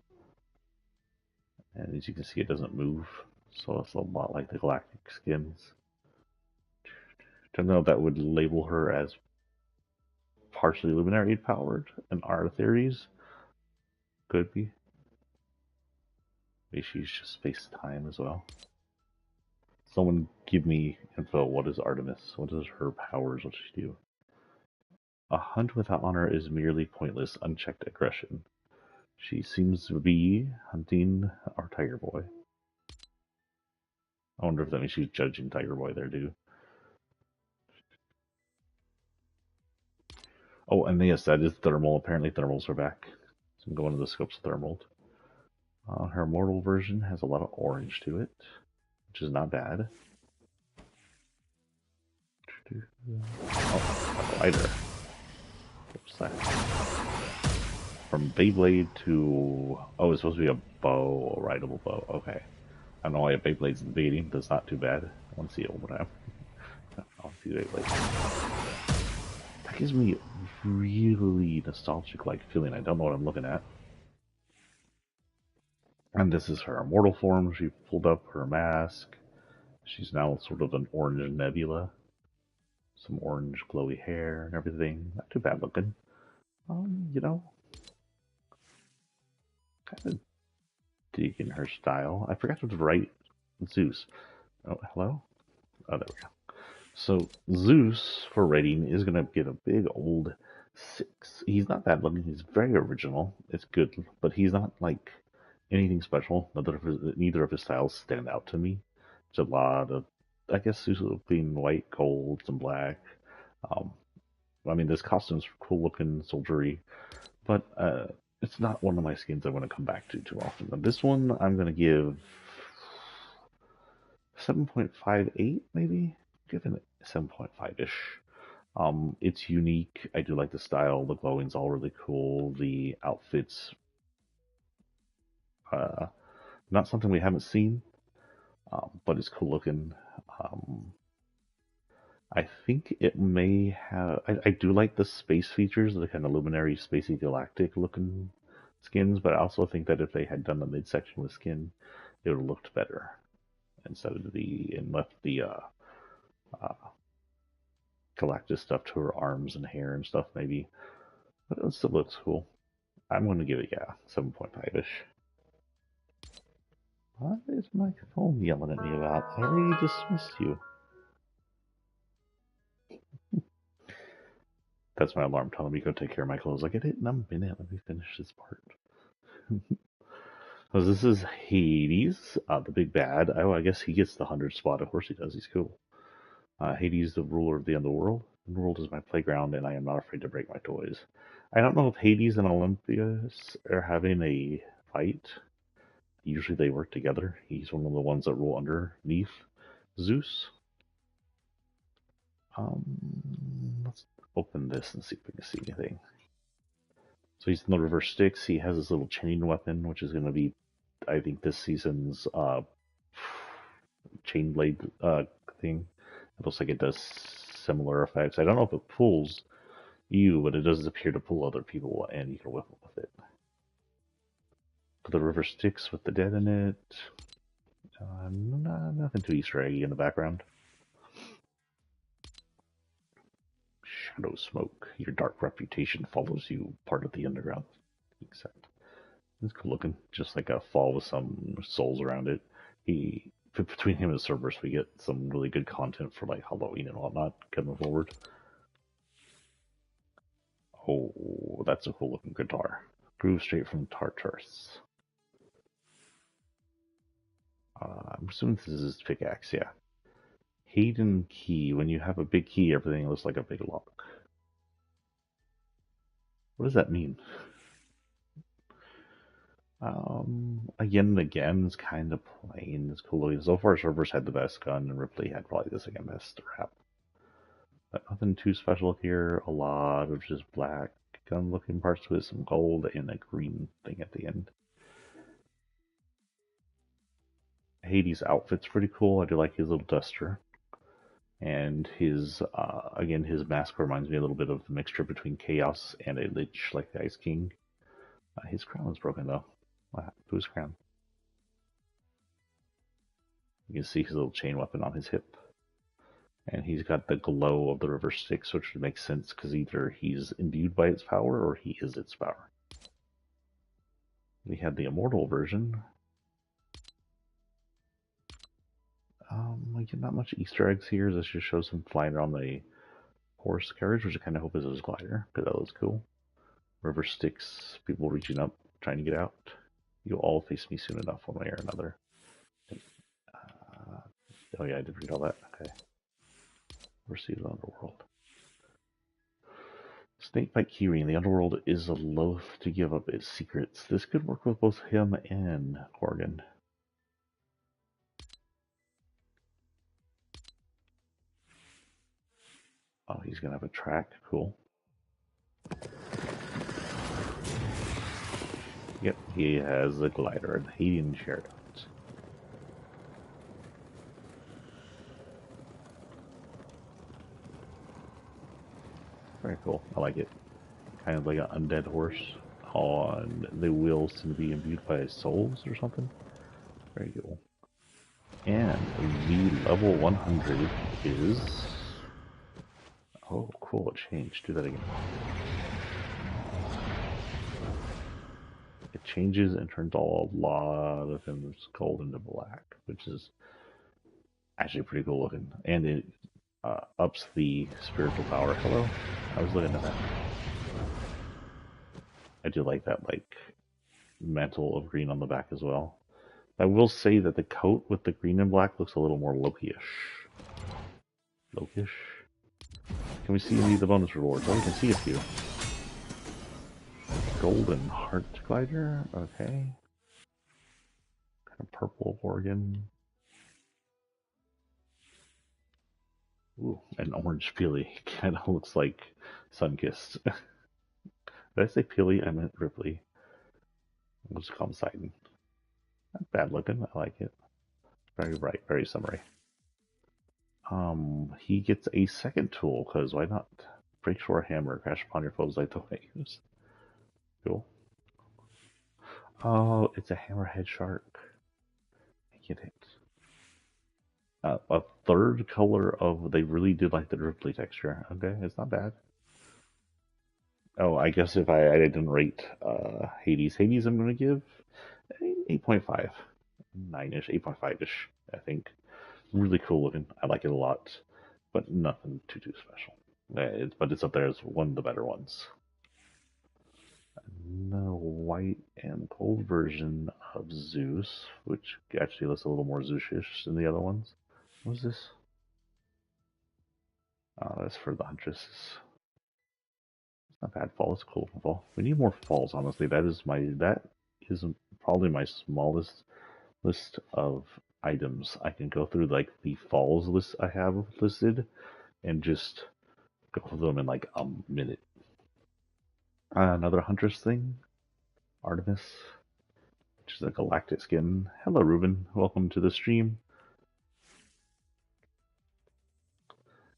And as you can see, it doesn't move. So it's a lot like the galactic skins. Don't know if that would label her as partially luminary powered in our theories. Could be. Maybe she's just space time as well. Someone give me info. What is Artemis? What is her powers? What does she do? A hunt without honor is merely pointless, unchecked aggression. She seems to be hunting our Tiger Boy. I wonder if that means she's judging Tiger Boy there, too. Oh, and yes, that is thermal. Apparently thermals are back. So I'm going to the scopes thermal. Her mortal version has a lot of orange to it, which is not bad. Oh, a lighter. What's that? From Beyblade to... Oh, it's supposed to be a bow, a rideable bow. Okay. I don't know why a Beyblade's in the beginning. That's not too bad. I want to see it one more time. I want to see the Beyblade. That gives me really nostalgic-like feeling. I don't know what I'm looking at. And this is her immortal form. She pulled up her mask. She's now sort of an orange nebula. Some orange glowy hair and everything. Not too bad looking. Kind of digging her style. I forgot to write Zeus. Oh, hello? Oh, there we go. So Zeus for rating is gonna get a big old 6. He's not bad looking. He's very original. It's good, but he's not like anything special. Neither of his styles stand out to me. It's a lot of, I guess, Zeus being white, gold, some black. Um, I mean, this costume's cool looking, soldiery, but it's not one of my skins I want to come back to too often. But this one, I'm gonna give 7.58, maybe. Give it 7.5-ish. It's unique. I do like the style. The glowing's all really cool. The outfits, not something we haven't seen, but it's cool looking. I think it may have. I do like the space features, the kind of luminary, spacey, galactic looking skins, but I also think that if they had done the midsection with skin, it would have looked better instead of and left the uh, Galactus stuff to her arms and hair and stuff, maybe. But it still looks cool. I'm going to give it, 7.5-ish. What is my phone yelling at me about? I already dismissed you. That's my alarm telling me go take care of my clothes. I get it in a minute. Let me finish this part. So this is Hades, the big bad. Oh, I guess he gets the 100 spot. Of course he does. He's cool. Hades, the ruler of the underworld. The world is my playground, and I am not afraid to break my toys. I don't know if Hades and Olympias are having a fight. Usually they work together. He's one of the ones that rule underneath Zeus. Let's open this and see if we can see anything. So he's in the reverse sticks. He has his little chain weapon, which is going to be, I think, this season's chain blade thing. It looks like it does similar effects. I don't know if it pulls you, but it does appear to pull other people, and you can whip them with it. The river sticks with the dead in it. Nothing too Easter eggy in the background. Shadow smoke. Your dark reputation follows you, part of the underground. Except it's cool looking, just like a fall with some souls around it. Between him and Cerberus, we get some really good content for like Halloween and whatnot coming forward. Oh, that's a cool looking guitar. Grew straight from Tartarus. I'm assuming this is his pickaxe, yeah. Hidden key. When you have a big key, everything looks like a big lock. What does that mean? Again and again, it's kind of plain. It's cool. So far, Servers had the best gun, and Ripley had probably the second best rap. But nothing too special here. A lot of just black gun-looking parts with some gold and a green thing at the end. Hades' outfit's pretty cool. I do like his little duster. And his, again, his mask reminds me a little bit of the mixture between Chaos and a Lich like the Ice King. His crown is broken though. What happened to his crown? You can see his little chain weapon on his hip. And he's got the glow of the River Styx, which would make sense because either he's imbued by its power or he is its power. We had the immortal version. Again, not much Easter eggs here. This just shows him flying around the horse carriage, which I kind of hope is his glider, because that looks cool. River Styx, people reaching up, trying to get out. You'll all face me soon enough, one way or another. Oh yeah, I did read all that. Okay. Mercy of the Underworld. Snakebite Keyring. The Underworld is loath to give up its secrets. This could work with both him and Corgan. Oh, he's gonna have a track. Cool. Yep, he has a glider and Hadean chariot. Very cool. I like it. Kind of like an undead horse. On the wheels seem to be imbued by souls or something. Very cool. And the level 100 is... Oh, cool, it changed. Do that again. It changes and turns a lot of his gold into black, which is actually pretty cool looking. And it ups the spiritual power. Hello? I was looking at that. I do like that, like, mantle of green on the back as well. I will say that the coat with the green and black looks a little more Loki-ish. Loki-ish? Can we see any of the bonus rewards? Oh, we can see a few. Golden Heart Glider, okay. Kind of purple organ. Ooh, an orange Peely. Kind of looks like Sunkissed. Did I say Peely? I meant Ripley. We'll just call him Sidon. Not bad looking, I like it. Very bright, very summery. He gets a second tool, because why not? Breakshore Hammer, crash upon your foes like the waves. Cool. Oh, it's a hammerhead shark. I get it. A third color of... They really did like the Ripley texture. Okay, it's not bad. Oh, I guess if I didn't rate Hades. Hades I'm going to give 8.5. 9-ish, 8.5-ish, I think. Really cool looking. I like it a lot, but nothing too special. But it's up there as one of the better ones. And the white and gold version of Zeus, which actually looks a little more Zeus-ish than the other ones. What is this? Oh, that's for the Huntresses. It's not bad. Fall is cool. Fall. We need more falls, honestly. That is probably my smallest list of items. I can go through like the falls list I have listed and just go through them in like a minute. Another Huntress thing. Artemis, which is a galactic skin. Hello, Ruben. Welcome to the stream.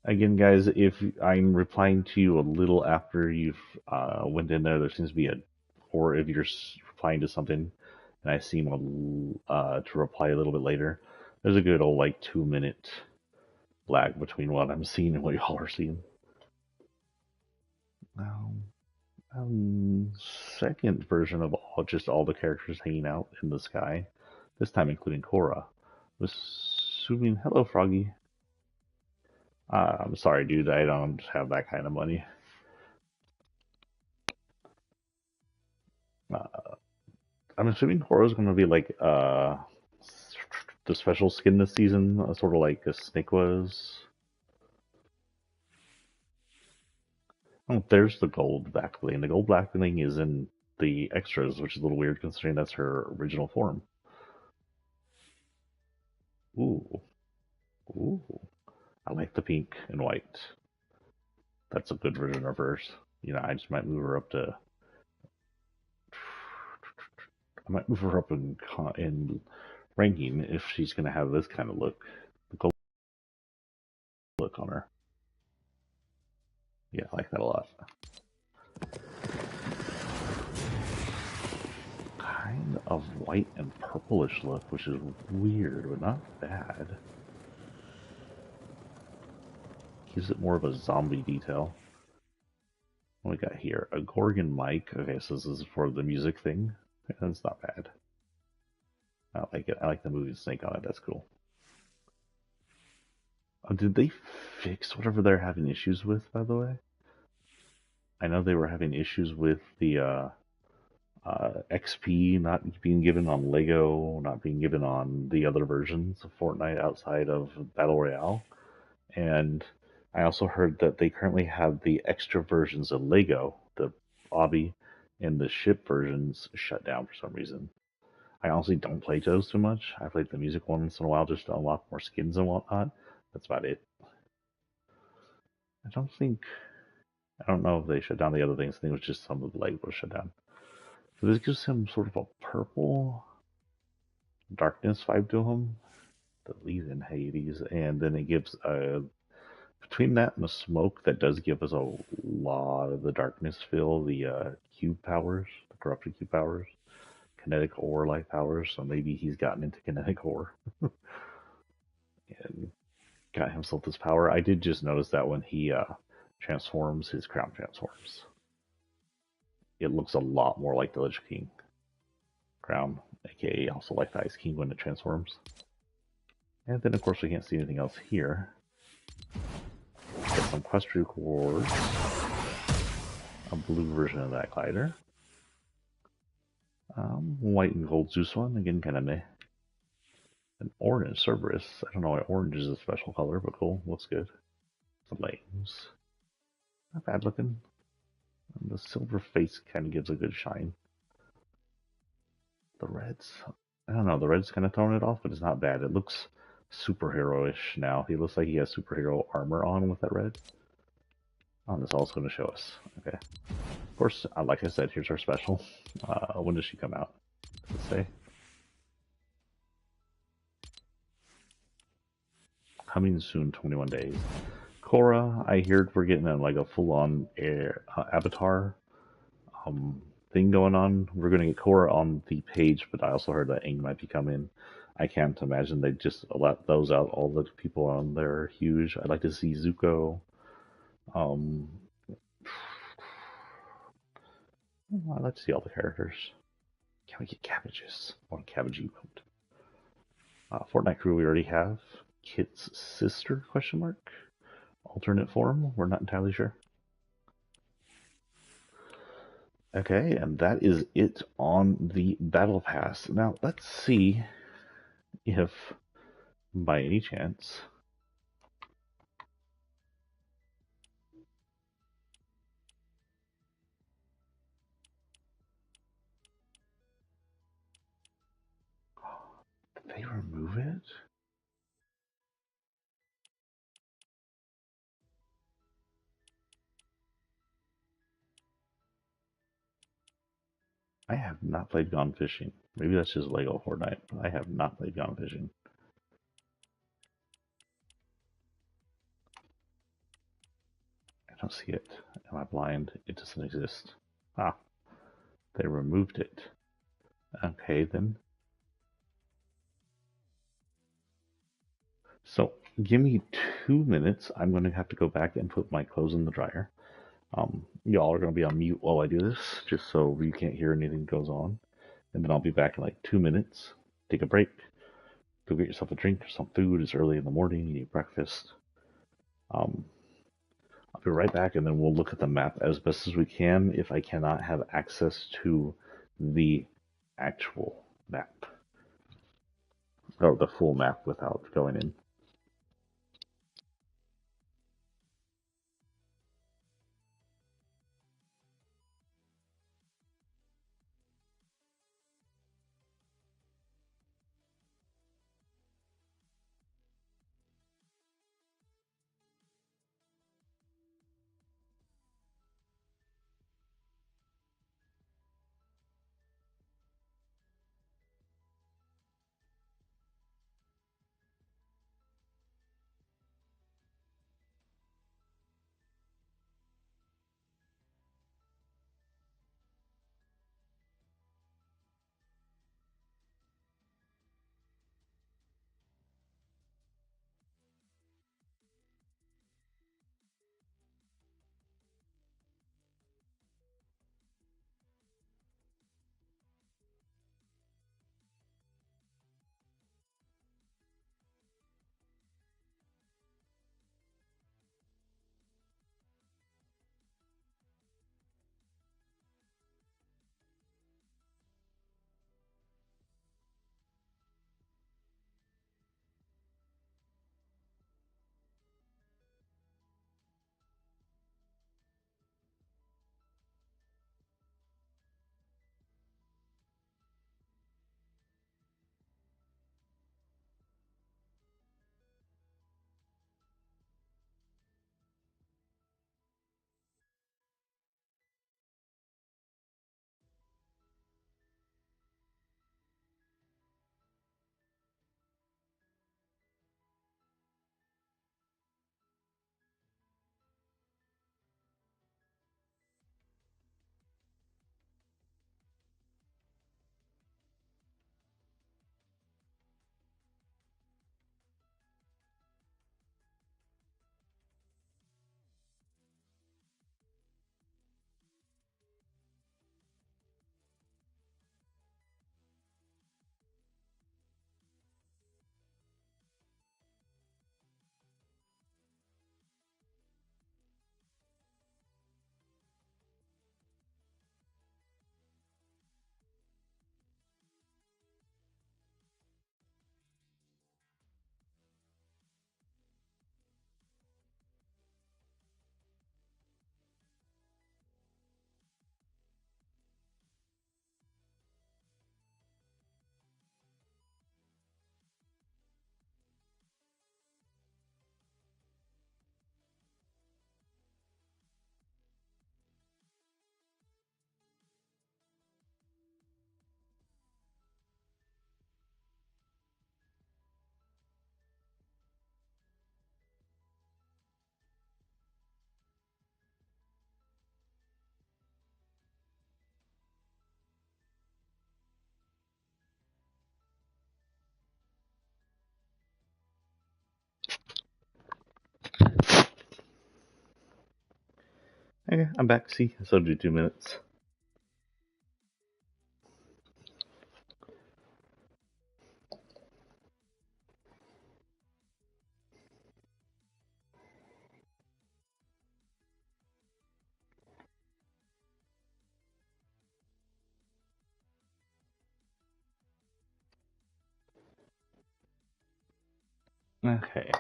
Again, guys, if I'm replying to you a little after you've went in there seems to be or if you're replying to something and I seem to reply a little bit later, there's a good old like 2-minute lag between what I'm seeing and what y'all are seeing. Second version of all the characters hanging out in the sky, this time including Korra. Assuming, hello, Froggy. I'm sorry, dude. I don't have that kind of money. I'm assuming Korra's going to be like the special skin this season, sort of like a Snake was. Oh, there's the gold backbling. The gold backbling is in the extras, which is a little weird considering that's her original form. Ooh, ooh. I like the pink and white. That's a good version of hers. You know, I just might move her up to. I might move her up in ranking if she's gonna have this kind of look. The gold look on her. Yeah, I like that a lot. Kind of white and purplish look, which is weird, but not bad. Gives it more of a zombie detail. What we got here? A Gorgon mic. Okay, so this is for the music thing. That's not bad. I like it. I like the moving snake on it. That's cool. Did they fix whatever they're having issues with, by the way? I know they were having issues with the XP not being given on Lego, not being given on the other versions of Fortnite outside of Battle Royale. And I also heard that they currently have the extra versions of Lego, the obby, and the ship versions shut down for some reason. I honestly don't play those too much. I played the music once in a while just to unlock more skins and whatnot. That's about it. I don't think. I don't know if they shut down the other things. I think it was just some of the Lego was shut down. So this gives him sort of a purple darkness vibe to him that leads in Hades, and then it gives a between that and the smoke that does give us a lot of the darkness feel, the cube powers, the corrupted cube powers, kinetic ore like powers. So maybe he's gotten into kinetic ore and got himself this power. I did just notice that when he transforms, his crown transforms. It looks a lot more like the Lich King crown, aka also like the Ice King when it transforms. And then of course we can't see anything else here. Get some quest rewards. A blue version of that glider. White and gold Zeus one, again kind of meh. An orange Cerberus. I don't know why orange is a special color, but cool, looks good. The flames. Not bad looking. And the silver face kind of gives a good shine. The reds, I don't know, the red's kind of throwing it off, but it's not bad. It looks superhero-ish now. He looks like he has superhero armor on with that red. Oh, that's all it's going to show us. Okay. Of course, like I said, here's our special. When does she come out? Does it say? Coming soon, 21 days. Korra, I heard we're getting like a full-on avatar thing going on. We're going to get Korra on the page, but I also heard that Aang might be coming. I can't imagine they just let those out. All the people on there are huge. I'd like to see Zuko. Um, I'd like to see all the characters. Can we get cabbages? I want a cabbage emote. Fortnite crew we already have. Kit's sister? Question mark. Alternate form? We're not entirely sure. Okay, and that is it on the battle pass. Now let's see if, by any chance, did they remove it? I have not played Gone Fishing. Maybe that's just Lego Fortnite, but I have not played Gone Fishing. I don't see it. Am I blind? It doesn't exist. Ah, they removed it. Okay, then. So, give me 2 minutes. I'm going to have to go back and put my clothes in the dryer. Y'all are going to be on mute while I do this, just so you can't hear anything goes on. And then I'll be back in like 2 minutes. Take a break. Go get yourself a drink or some food. It's early in the morning. You need breakfast. Um, I'll be right back, and then we'll look at the map as best as we can if I cannot have access to the actual map. Or the full map without going in. Okay, I'm back. See, so do 2 minutes. Okay,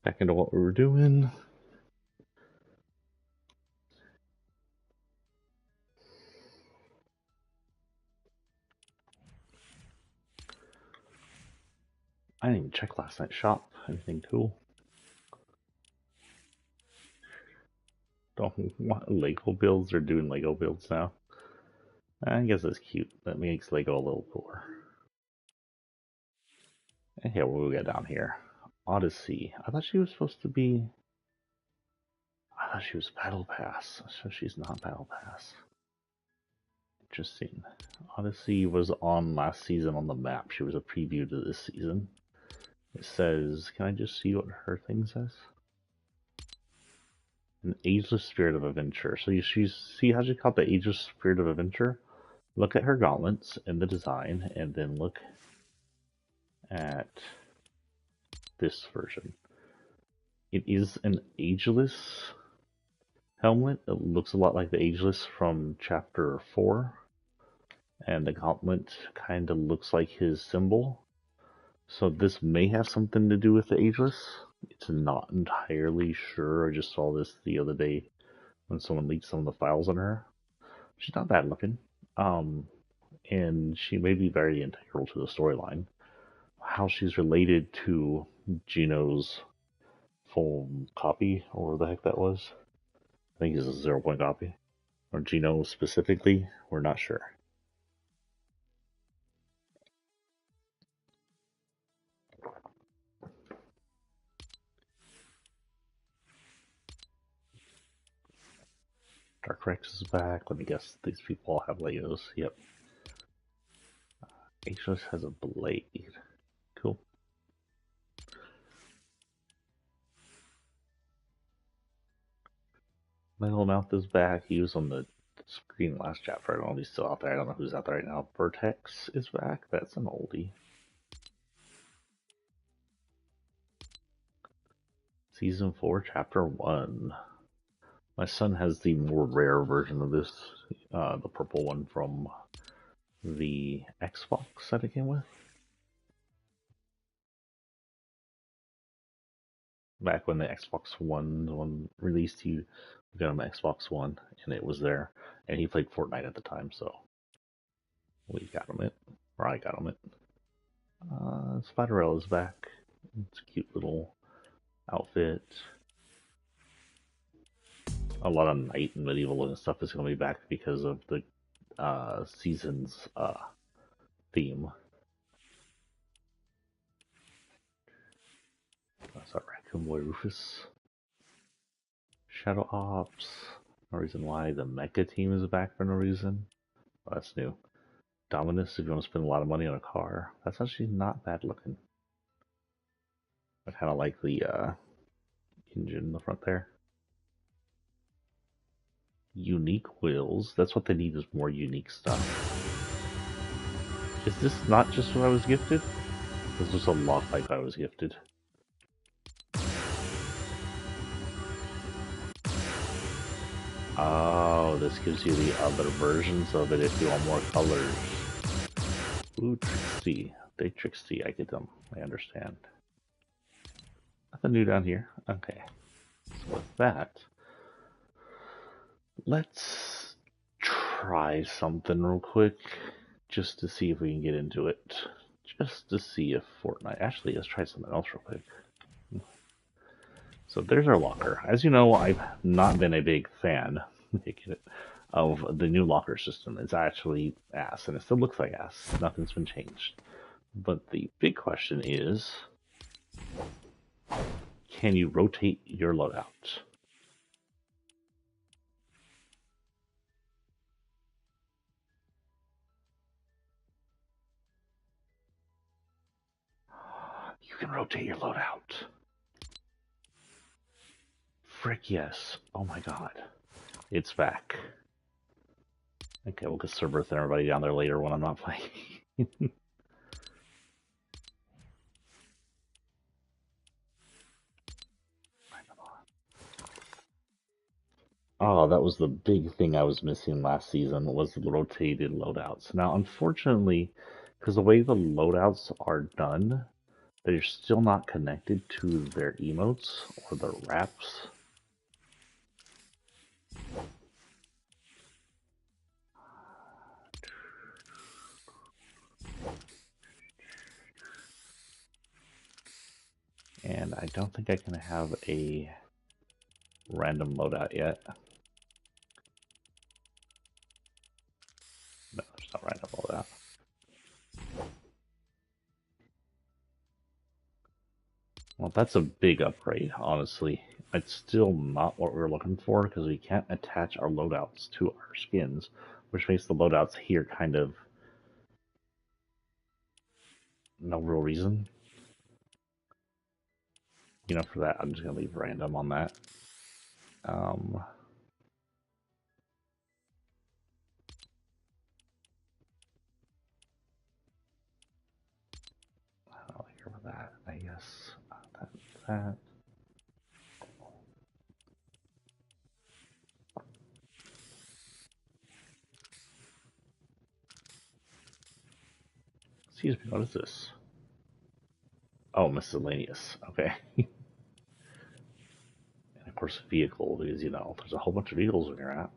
back into what we were doing. I didn't even check last night's shop. Anything cool? Don't want Lego builds. They're doing Lego builds now. I guess that's cute. That makes Lego a little cooler. And here, what we got down here? Odyssey. I thought she was supposed to be. I thought she was Battle Pass. So she's not Battle Pass. Interesting. Odyssey was on last season on the map. She was a preview to this season. It says, can I just see what her thing says? An ageless spirit of adventure. So you see how she called the ageless spirit of adventure? Look at her gauntlets and the design, and then look at this version. It is an ageless helmet. It looks a lot like the ageless from chapter 4. And the gauntlet kind of looks like his symbol. So this may have something to do with the ageless. It's not entirely sure. I just saw this the other day when someone leaked some of the files on her. She's not bad looking. And she may be very integral to the storyline. How she's related to Gino's full copy, or the heck that was. I think it's a 0 point copy. Or Gino specifically, we're not sure. Dark Rex is back. Let me guess, these people all have Legos. Yep. Ageless has a blade. Cool. Metal Mouth is back. He was on the screen last chapter. I don't know if he's still out there. I don't know who's out there right now. Vertex is back. That's an oldie. Season 4, Chapter 1. My son has the more rare version of this, the purple one from the Xbox that it came with. Back when the Xbox One released, we got him an Xbox One, and it was there, and he played Fortnite at the time, so we got him it, or I got him it. Spiderella's back. It's a cute little outfit. A lot of knight and medieval and stuff is going to be back because of the season's theme. That's our Raccoon Boy Rufus. Shadow Ops. No reason why. The Mecha team is back for no reason. Oh, that's new. Dominus, if you want to spend a lot of money on a car. That's actually not bad looking. I kind of like the engine in the front there. Unique wheels. That's what they need, is more unique stuff. Is this not just what I was gifted? This was a lot like I was gifted. Oh, this gives you the other versions of it if you want more colors. Ooh, tricksy. They tricksy. I get them. I understand. Nothing new down here. Okay. So with that, let's try something real quick just to see if we can get into it. Just to see if Fortnite... Actually, let's try something else real quick. So there's our locker. As you know, I've not been a big fan of the new locker system. It's actually ass, and it still looks like ass. Nothing's been changed. But the big question is, can you rotate your loadout? You can rotate your loadout. Frick yes. Oh my god. It's back. Okay, we'll get Cerberus and everybody down there later when I'm not playing. Oh, that was the big thing I was missing last season was the rotated loadouts. Now, unfortunately, because the way the loadouts are done, they're still not connected to their emotes or their wraps. And I don't think I can have a random loadout yet. No, there's not random loadout. Well, that's a big upgrade, honestly. It's still not what we're looking for because we can't attach our loadouts to our skins, which makes the loadouts here kind of no real reason. You know, for that, I'm just going to leave random on that. I don't care about that, I guess. That. Excuse me, what is this? Oh, miscellaneous. Okay. And of course, vehicle, because, you know, there's a whole bunch of vehicles in your app.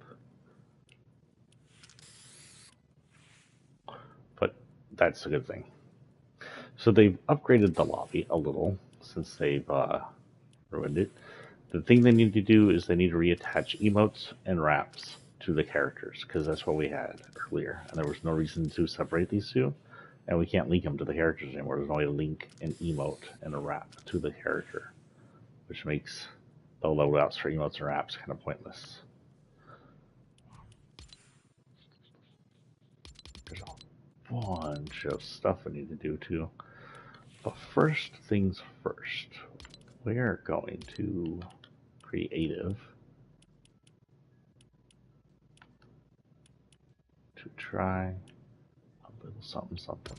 But that's a good thing. So they've upgraded the lobby a little since they've ruined it. The thing they need to do is they need to reattach emotes and wraps to the characters, because that's what we had earlier, and there was no reason to separate these two, and we can't link them to the characters anymore. There's no way to link an emote and a wrap to the character, which makes the loadouts for emotes and wraps kind of pointless. There's a bunch of stuff I need to do too. But first things first, we're going to creative to try a little something something.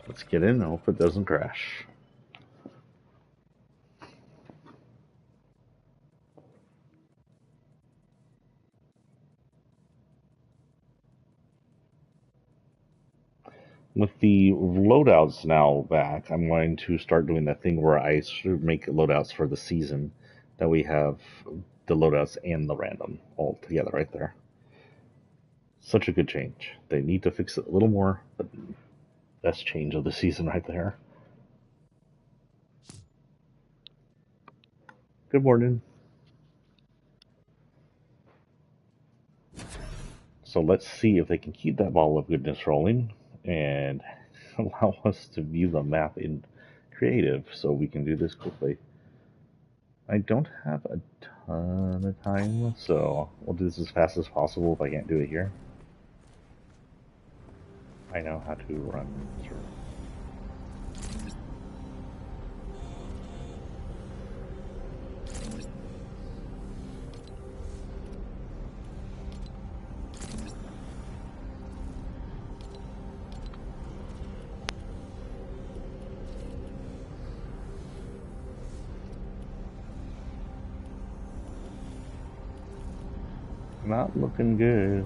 Let's get in and hope it doesn't crash. With the loadouts now back, I'm going to start doing that thing where I should make loadouts for the season that we have the loadouts and the random all together right there. Such a good change. They need to fix it a little more, but best change of the season right there. Good morning. So let's see if they can keep that ball of goodness rolling and allow us to view the map in creative so we can do this quickly. I don't have a ton of time, so we'll do this as fast as possible if I can't do it here. I know how to run through. Not looking good,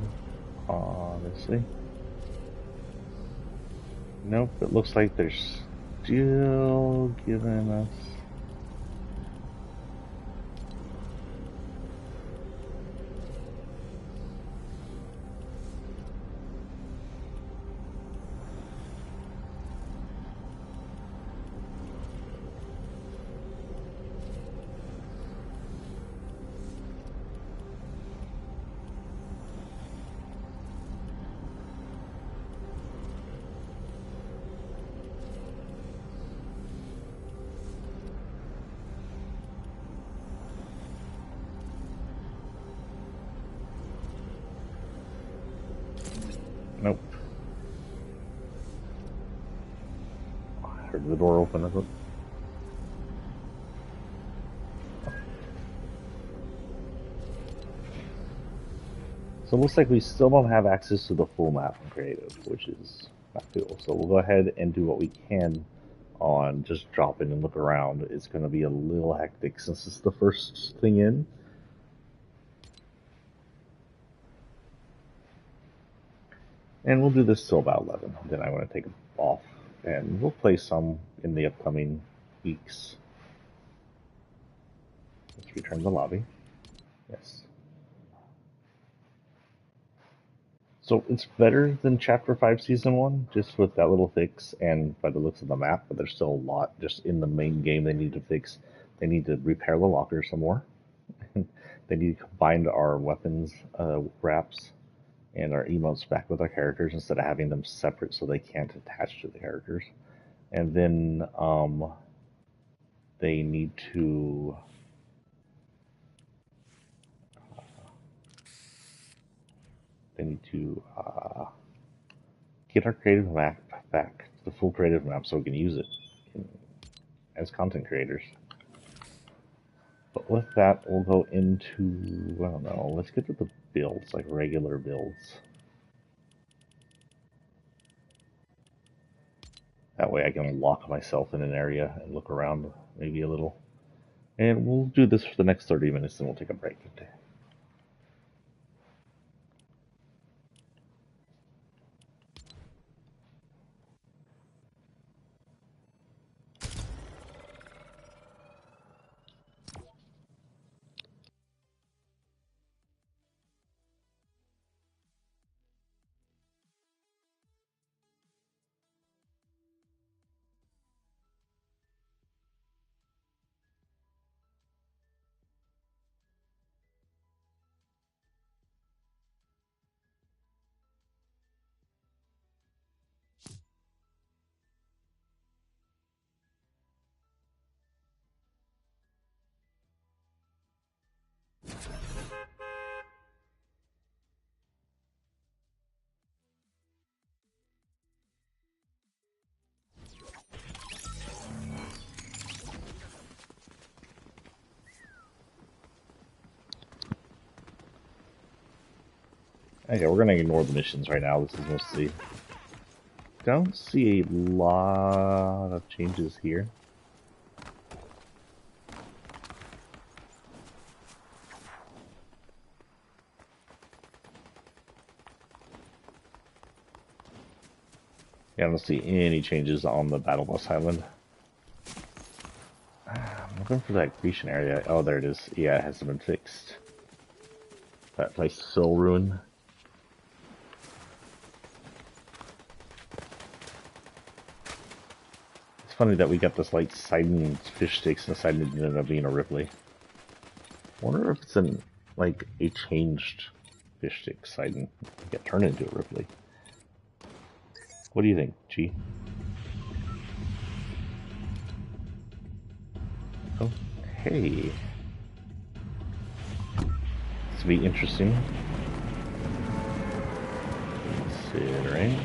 honestly. Nope, it looks like they're still giving us... Nope. I heard the door open. So it looks like we still don't have access to the full map in creative, which is not cool. So we'll go ahead and do what we can on just dropping and look around. It's going to be a little hectic since it's the first thing in. And we'll do this till about 11. Then I want to take off, and we'll play some in the upcoming weeks. Let's return to the lobby. Yes. So it's better than Chapter 5 Season 1, just with that little fix and by the looks of the map, but there's still a lot just in the main game they need to fix. They need to repair the locker some more. They need to combine our weapons wraps and our emotes back with our characters instead of having them separate so they can't attach to the characters. And then they need to get our creative map back, the full creative map, so we can use it as content creators. But with that, we'll go into, I don't know, let's get to the builds, like regular builds. That way I can lock myself in an area and look around maybe a little. And we'll do this for the next 30 minutes, and we'll take a break. Okay, we're gonna ignore the missions right now. This is mostly... Don't see a lot of changes here. Yeah, I don't see any changes on the Battle Bus Island. I'm looking for that Grecian area. Oh, there it is. Yeah, it hasn't been fixed. That place is still ruined. It's funny that we got this like Sidon fish sticks and decided it ended up being a Ripley. I wonder if it's an like a changed fish stick Sidon. Get turned into a Ripley. What do you think, G? Okay. This will be interesting. Considering.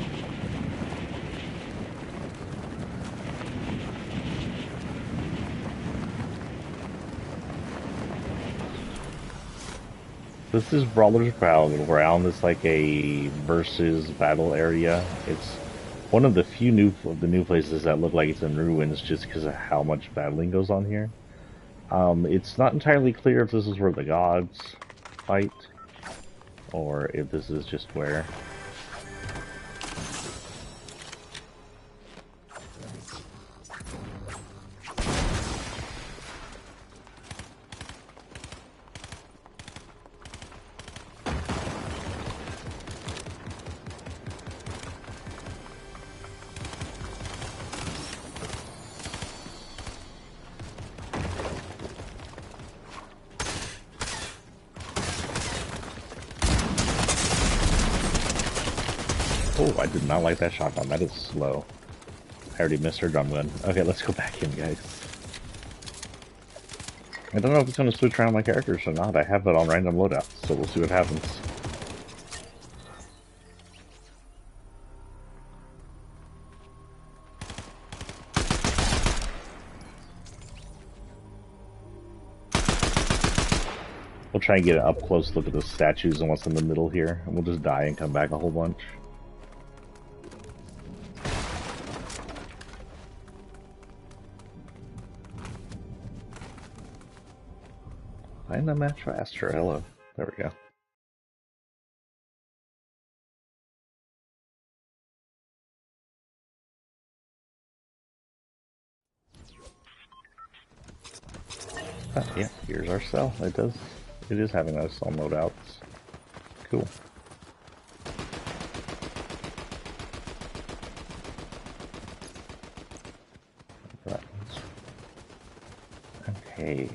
This is Brawler's Battleground. It's like a versus battle area. It's one of the few new places that look like it's in ruins just because of how much battling goes on here. It's not entirely clear if this is where the gods fight or if this is just where. Oh, I did not like that shotgun. That is slow. I already missed her drum gun. Okay, let's go back in, guys. I don't know if it's going to switch around my characters or not. I have it on random loadout, so we'll see what happens. We'll try and get an up close look at the statues and what's in the middle here, and we'll just die and come back a whole bunch. Find a match faster. Hello. There we go. Yeah, here's our cell. It is having us on loadouts. Cool. Okay.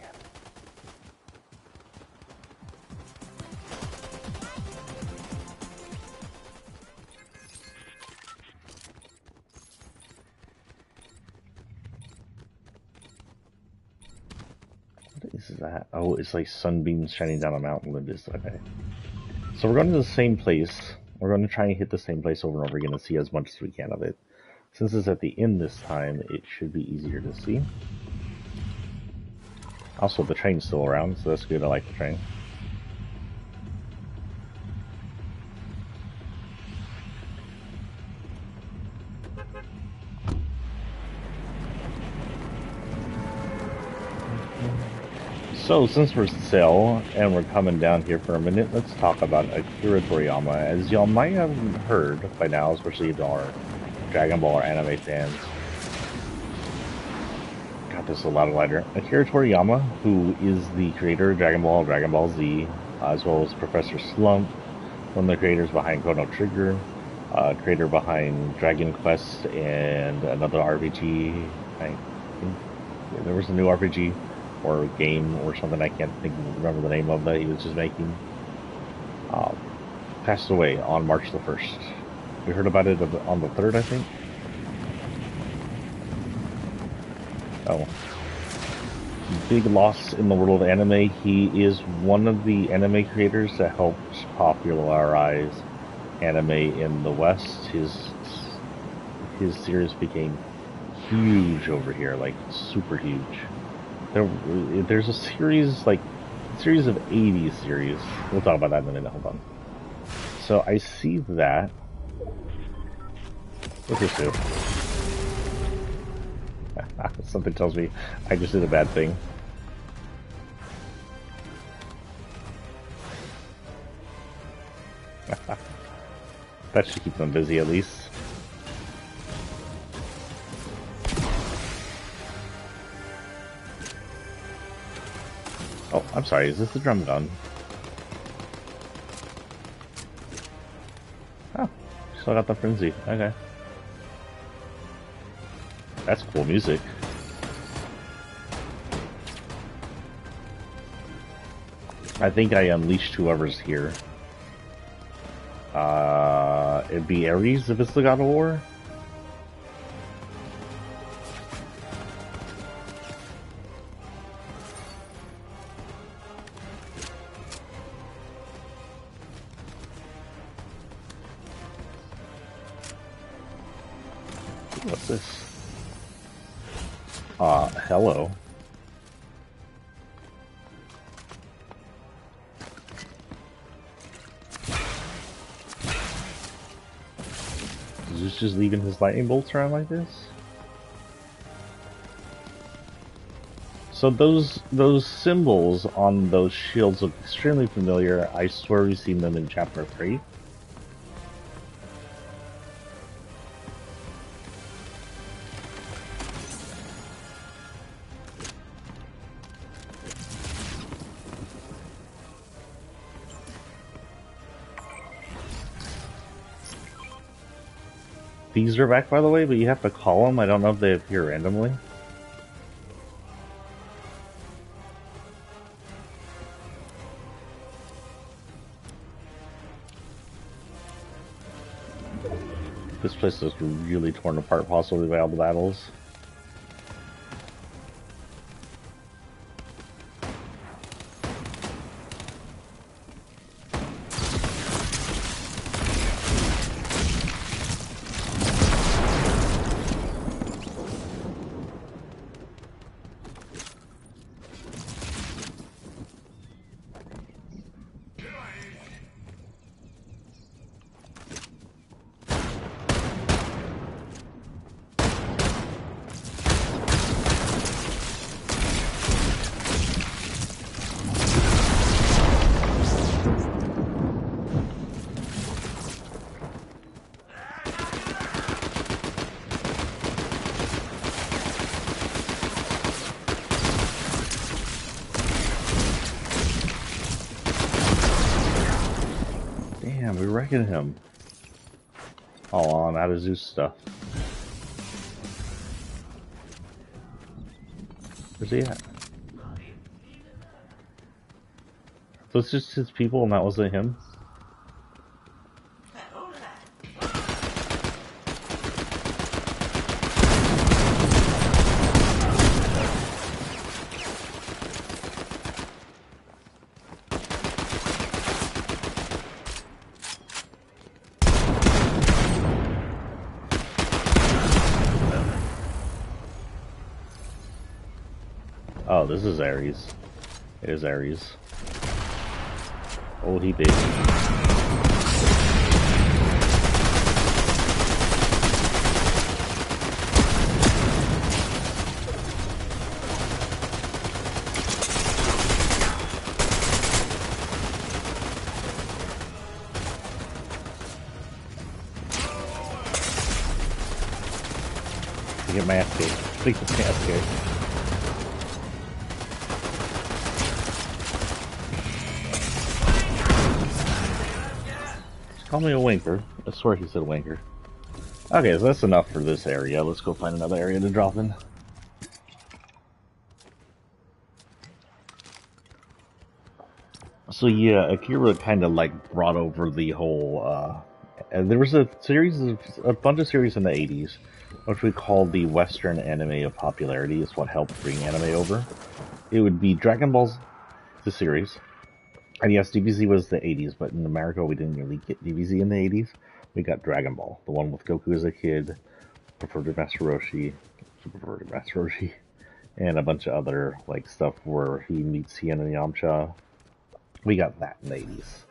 What is that? Oh, it's like sunbeams shining down a mountain. Okay. So we're going to the same place. We're going to try and hit the same place over and over again and see as much as we can of it. Since it's at the end this time, it should be easier to see. Also, the train's still around, so that's good. I like the train. So, since we're Cell, and we're coming down here for a minute, let's talk about Akira Toriyama. As y'all might have heard by now, especially if y'all are Dragon Ball or anime fans. God, this is a lot lighter. Akira Toriyama, who is the creator of Dragon Ball Z, as well as Professor Slump, one of the creators behind Chrono Trigger, creator behind Dragon Quest and another RPG. There was a new RPG or game or something I can't remember the name of that he was just making. Passed away on March the 1st. We heard about it on the 3rd, I think. Oh. Big loss in the world of anime. He is one of the anime creators that helped popularize anime in the West. His series became huge over here, like super huge. There's a series of 80s series. We'll talk about that in a minute. Hold on. So I see that. What's this do? Something tells me I just did a bad thing. That should keep them busy at least. Oh, I'm sorry, is this the drum gun? Oh, still got the frenzy. Okay. That's cool music. I think I unleashed whoever's here. It'd be Ares if it's the God of War. What's this? Hello. Is this just leaving his lightning bolts around like this? So those symbols on those shields look extremely familiar. I swear we've seen them in Chapter 3. These are back, by the way, but you have to call them. I don't know if they appear randomly. This place is really torn apart, possibly by all the battles. tracking him. Oh, I'm out of Zeus stuff. Where's he at? So it's just his people and that wasn't him? Oh, this is Ares. It is Ares. Oh, he big. Get my ass kicked. Please get my ass kicked. Call me a wanker. I swear he said wanker. Okay, so that's enough for this area. Let's go find another area to drop in. So yeah, Akira kind of like brought over the whole, there was a bunch of series in the 80s, which we called the Western anime of popularity. It's what helped bring anime over. It would be Dragon Ball's, the series. And yes, DBZ was the 80s, but in America we didn't really get DBZ in the 80s. We got Dragon Ball, the one with Goku as a kid, Perverted Master Roshi, Super Perverted Master Roshi, and a bunch of other like stuff where he meets Hien and Yamcha. We got that in the 80s.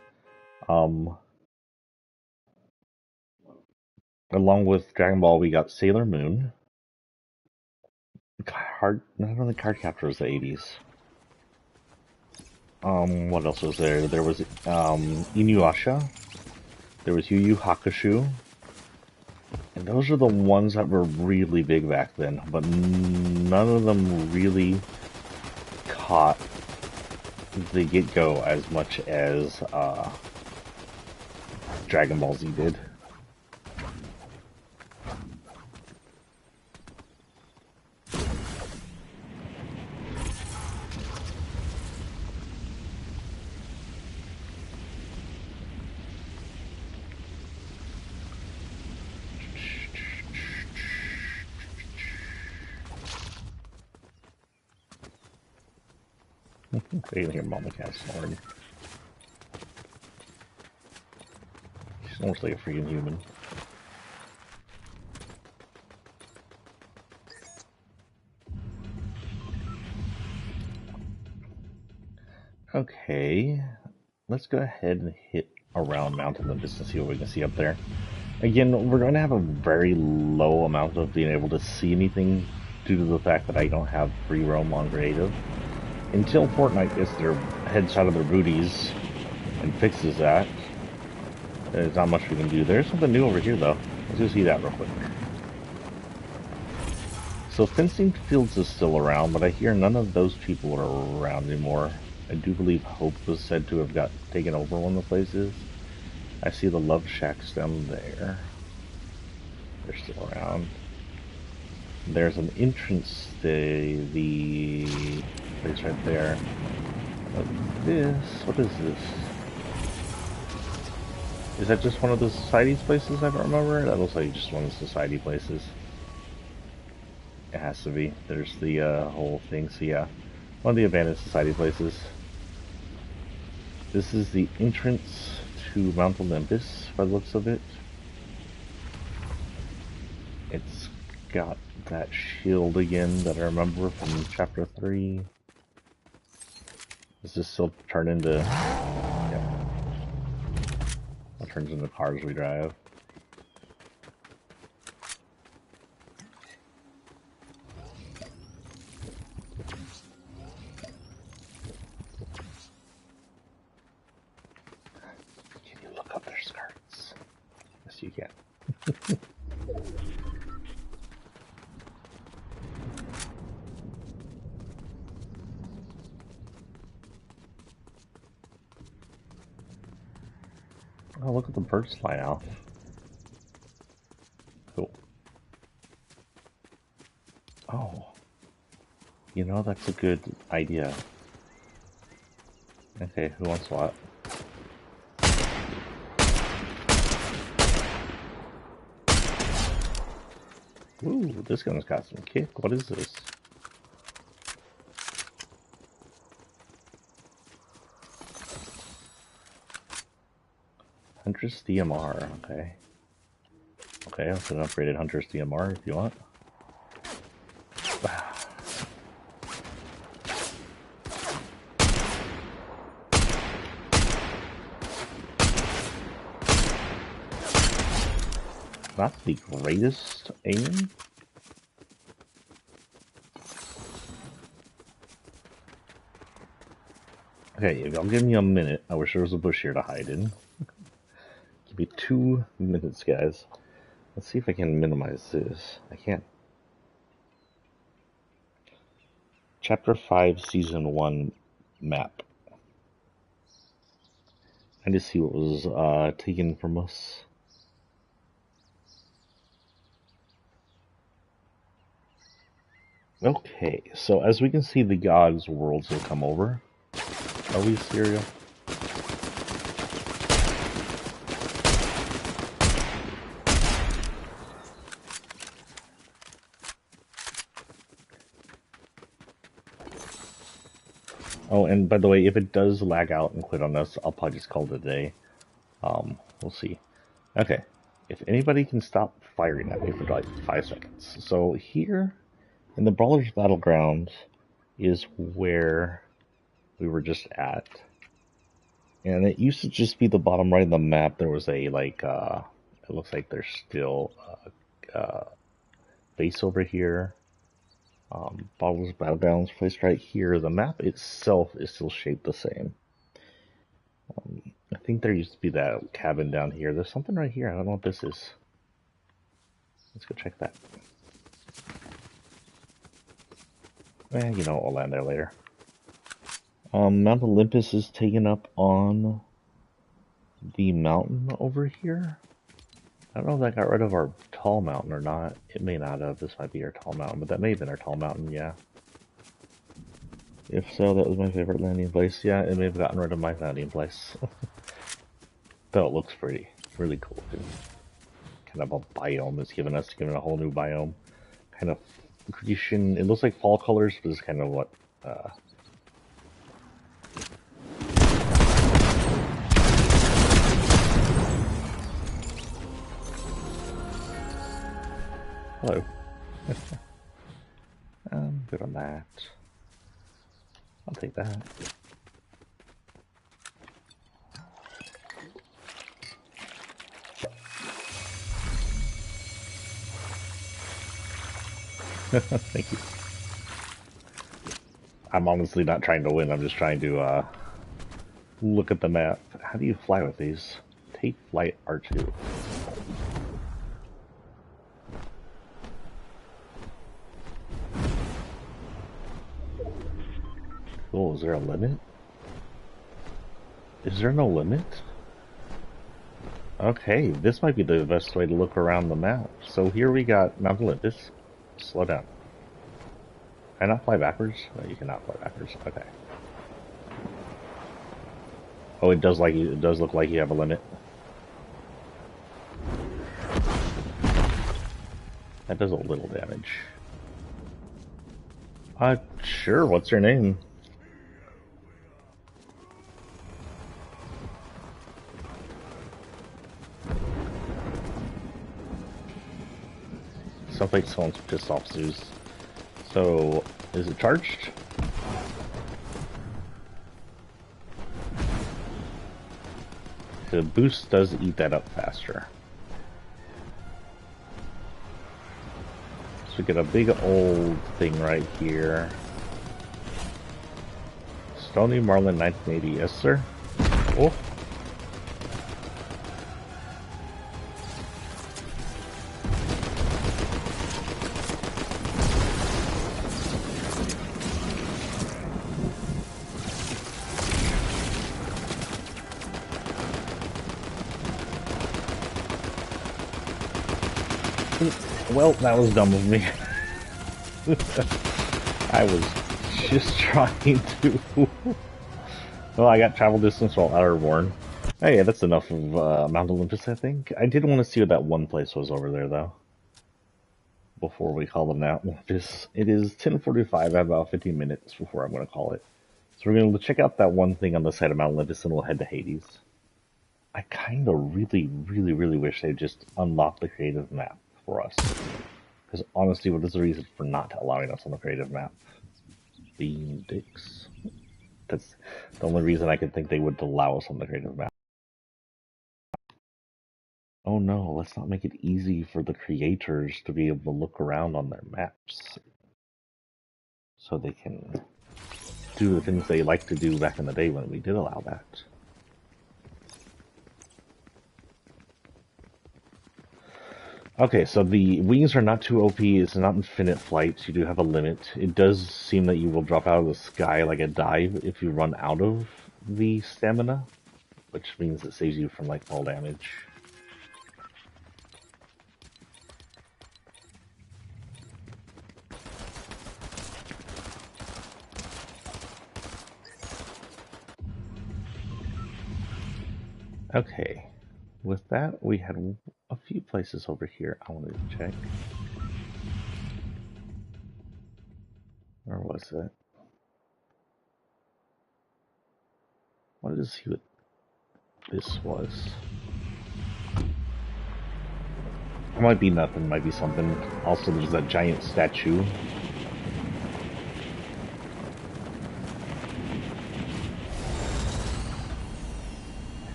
Along with Dragon Ball, we got Sailor Moon. I don't think Card Captor was the 80s. What else was there? There was Inuyasha. There was Yu Yu Hakusho. And those are the ones that were really big back then, but none of them really caught the get-go as much as Dragon Ball Z did. I can hear Mama Cat snoring. She snores like a freaking human. Okay, let's go ahead and hit around Mountain Olympus and see what we can see up there. Again, we're going to have a very low amount of being able to see anything due to the fact that I don't have free roam on creative. Until Fortnite gets their heads out of their booties and fixes that, there's not much we can do. There's something new over here, though. Let's just see that real quick. So fencing fields is still around, but I hear none of those people are around anymore. I do believe Hope was said to have got taken over one of the places. I see the Love Shacks down there. They're still around. There's an entrance to the place right there. What is this? Is that just one of the society's places I don't remember? That looks like just one of the society places. It has to be. There's the whole thing, so yeah. One of the abandoned society places. This is the entrance to Mount Olympus, by the looks of it. It's got that shield again that I remember from Chapter 3. Does this still turn into... Yeah. It turns into cars we drive. Can you look up their skirts? Yes, you can. Oh, look at the birds flying off. Cool. Oh, you know, that's a good idea. Okay, who wants what? Ooh, this gun's got some kick. What is this? Huntress DMR, okay. Okay, that's an upgraded Huntress DMR if you want. Not the greatest aim. Okay, if y'all give me a minute, I wish there was a bush here to hide in. Give me 2 minutes, guys. Let's see if I can minimize this. I can't. Chapter 5, Season 1 map. I just see what was taken from us. Okay, so as we can see, the gods' worlds will come over. Are we serial? Oh, and by the way, if it does lag out and quit on us, I'll probably just call it a day. We'll see. Okay, if anybody can stop firing at me for like 5 seconds. So here, in the Brawler's Battleground, is where we were just at. And it used to just be the bottom right of the map. There was a, like, it looks like there's still base over here. Brawler's Battlegrounds placed right here. The map itself is still shaped the same. I think there used to be that cabin down here. There's something right here. I don't know what this is. Let's go check that. You know, I'll land there later. Mount Olympus is taken up on the mountain over here. I don't know if that got rid of our tall mountain or not. It may not have. This might be our tall mountain, but that may have been our tall mountain, yeah. If so, that was my favorite landing place. Yeah, it may have gotten rid of my landing place. Though it looks pretty, really cool. Kind of a biome it's given us, given a whole new biome. Kind of Grecian, it looks like fall colors, but it's kind of what, hello. I'm good on that. I'll take that. Thank you. I'm honestly not trying to win, I'm just trying to look at the map. How do you fly with these? Take flight R2. Cool, is there a limit? Is there no limit? Okay, this might be the best way to look around the map. So here we got Mount Olympus. Slow down. Can I not fly backwards? No, you cannot fly backwards. Okay. Oh, it does look like you have a limit. That does a little damage. Sure, what's your name? Sounds like someone's pissed off Zeus. So, is it charged? The boost does eat that up faster. So we get a big old thing right here. Stony Marlin 1980, yes sir? Oh. Well, that was dumb of me. I was just trying to... Well, I got travel distance while Outerborn. Oh yeah, that's enough of Mount Olympus, I think. I did want to see what that one place was over there, though. Before we call it Mount Olympus. It is 10:45, I have about 15 minutes before I'm going to call it. So we're going to check out that one thing on the side of Mount Olympus, and we'll head to Hades. I kind of really wish they'd just unlock the creative map for us. Because honestly, what is the reason for not allowing us on the creative map? Being dicks. That's the only reason I could think they would allow us on the creative map. Oh no, let's not make it easy for the creators to be able to look around on their maps. So they can do the things they liked to do back in the day when we did allow that. Okay, so the wings are not too OP, it's not infinite flight, you do have a limit. It does seem that you will drop out of the sky like a dive if you run out of the stamina, which means it saves you from like fall damage. Okay, with that we had a few places over here I wanted to check. Where was it? I wanted to see what this was. It might be nothing, might be something. Also, there's that giant statue.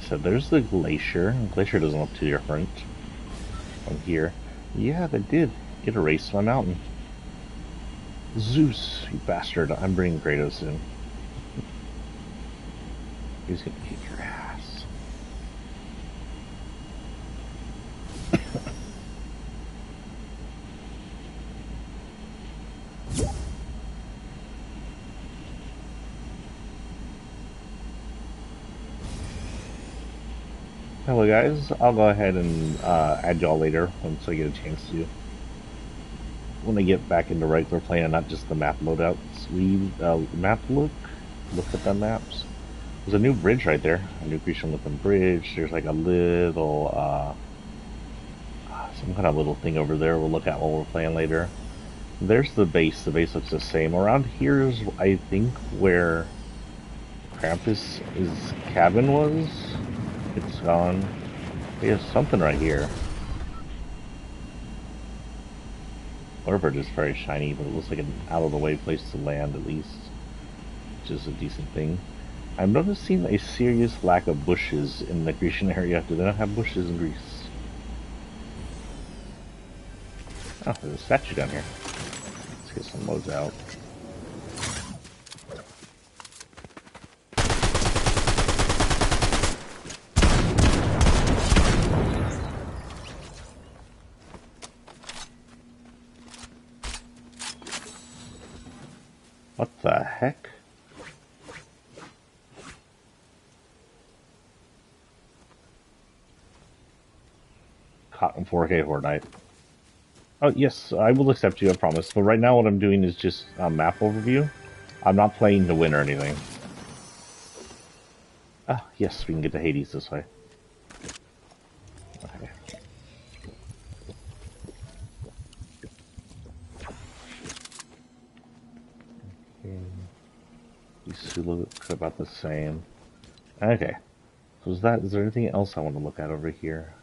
So there's the glacier. The glacier doesn't look too different from here. Yeah, they did. It erased my mountain. Zeus, you bastard. I'm bringing Kratos in. He's gonna kick your ass. Hello guys, I'll go ahead and add y'all later once I get a chance to. When I get back into regular play and not just the map loadouts. Map look at the maps. There's a new bridge right there, a new Grecian looking bridge. There's like a little, some kind of little thing over there we'll look at while we're playing later. There's the base looks the same. Around here is, I think, where Krampus' cabin was. It's gone. There's something right here. Whatever, just very shiny, but it looks like an out-of-the-way place to land, at least. Which is a decent thing. I'm noticing a serious lack of bushes in the Grecian area. Do they not have bushes in Greece? Oh, there's a statue down here. Let's get some loads out. What the heck? Cotton 4K Fortnite. Oh, yes, I will accept you, I promise. But right now what I'm doing is just a map overview. I'm not playing to win or anything. Ah, yes, we can get to Hades this way. Okay. These two look about the same. Okay. So is there anything else I want to look at over here?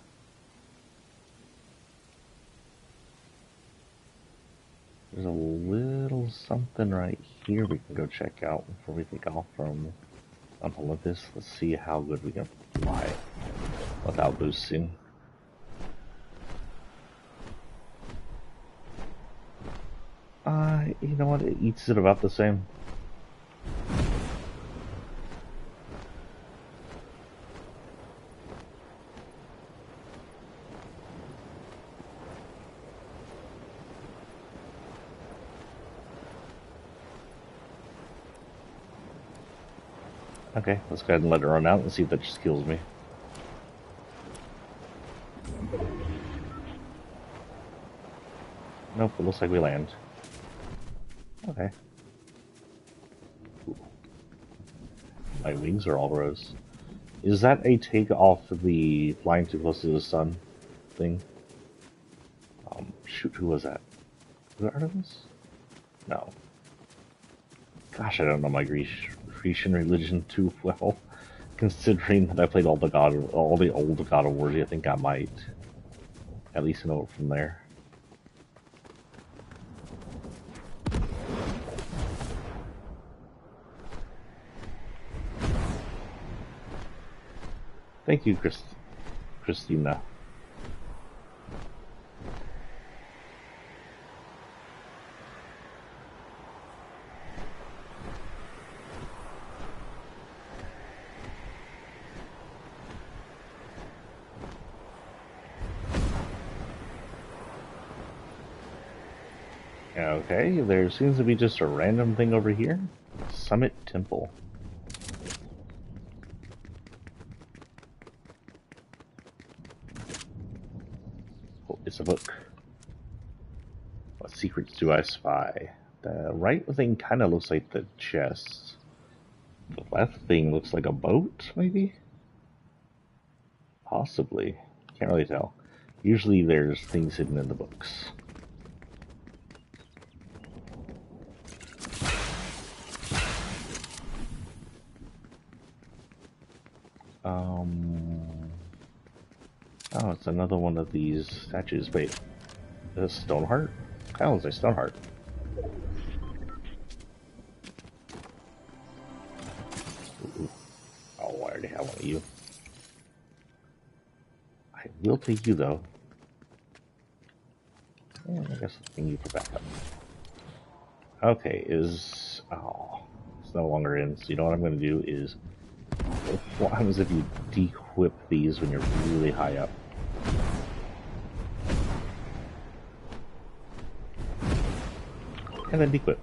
There's a little something right here we can go check out before we take off from Olympus. Let's see how good we can fly without boosting. You know what? It eats it about the same. Okay, let's go ahead and let it run out and see if that just kills me. Nope, it looks like we land. Okay. Ooh. My wings are all rose. Is that a take off of the flying too close to the sun thing? Shoot, who was that? Was it Artemis? No. Gosh, I don't know my Grecian religion too well. Considering that I played all the old God of Wars, I think I might at least know it from there. Thank you, Christina. Okay, there seems to be just a random thing over here. Summit Temple. Oh, it's a book. What secrets do I spy? The right thing kind of looks like the chest. The left thing looks like a boat, maybe? Possibly. Can't really tell. Usually there's things hidden in the books. Oh, it's another one of these statues. Wait, is this Stoneheart? Kind of looks like Stoneheart. Ooh. Oh, I already have one of you. I will take you though. And I guess I'll bring you for backup. Okay, it's no longer in. So you know what I'm going to do is, what happens if you de-equip these when you're really high up? And then de-equip.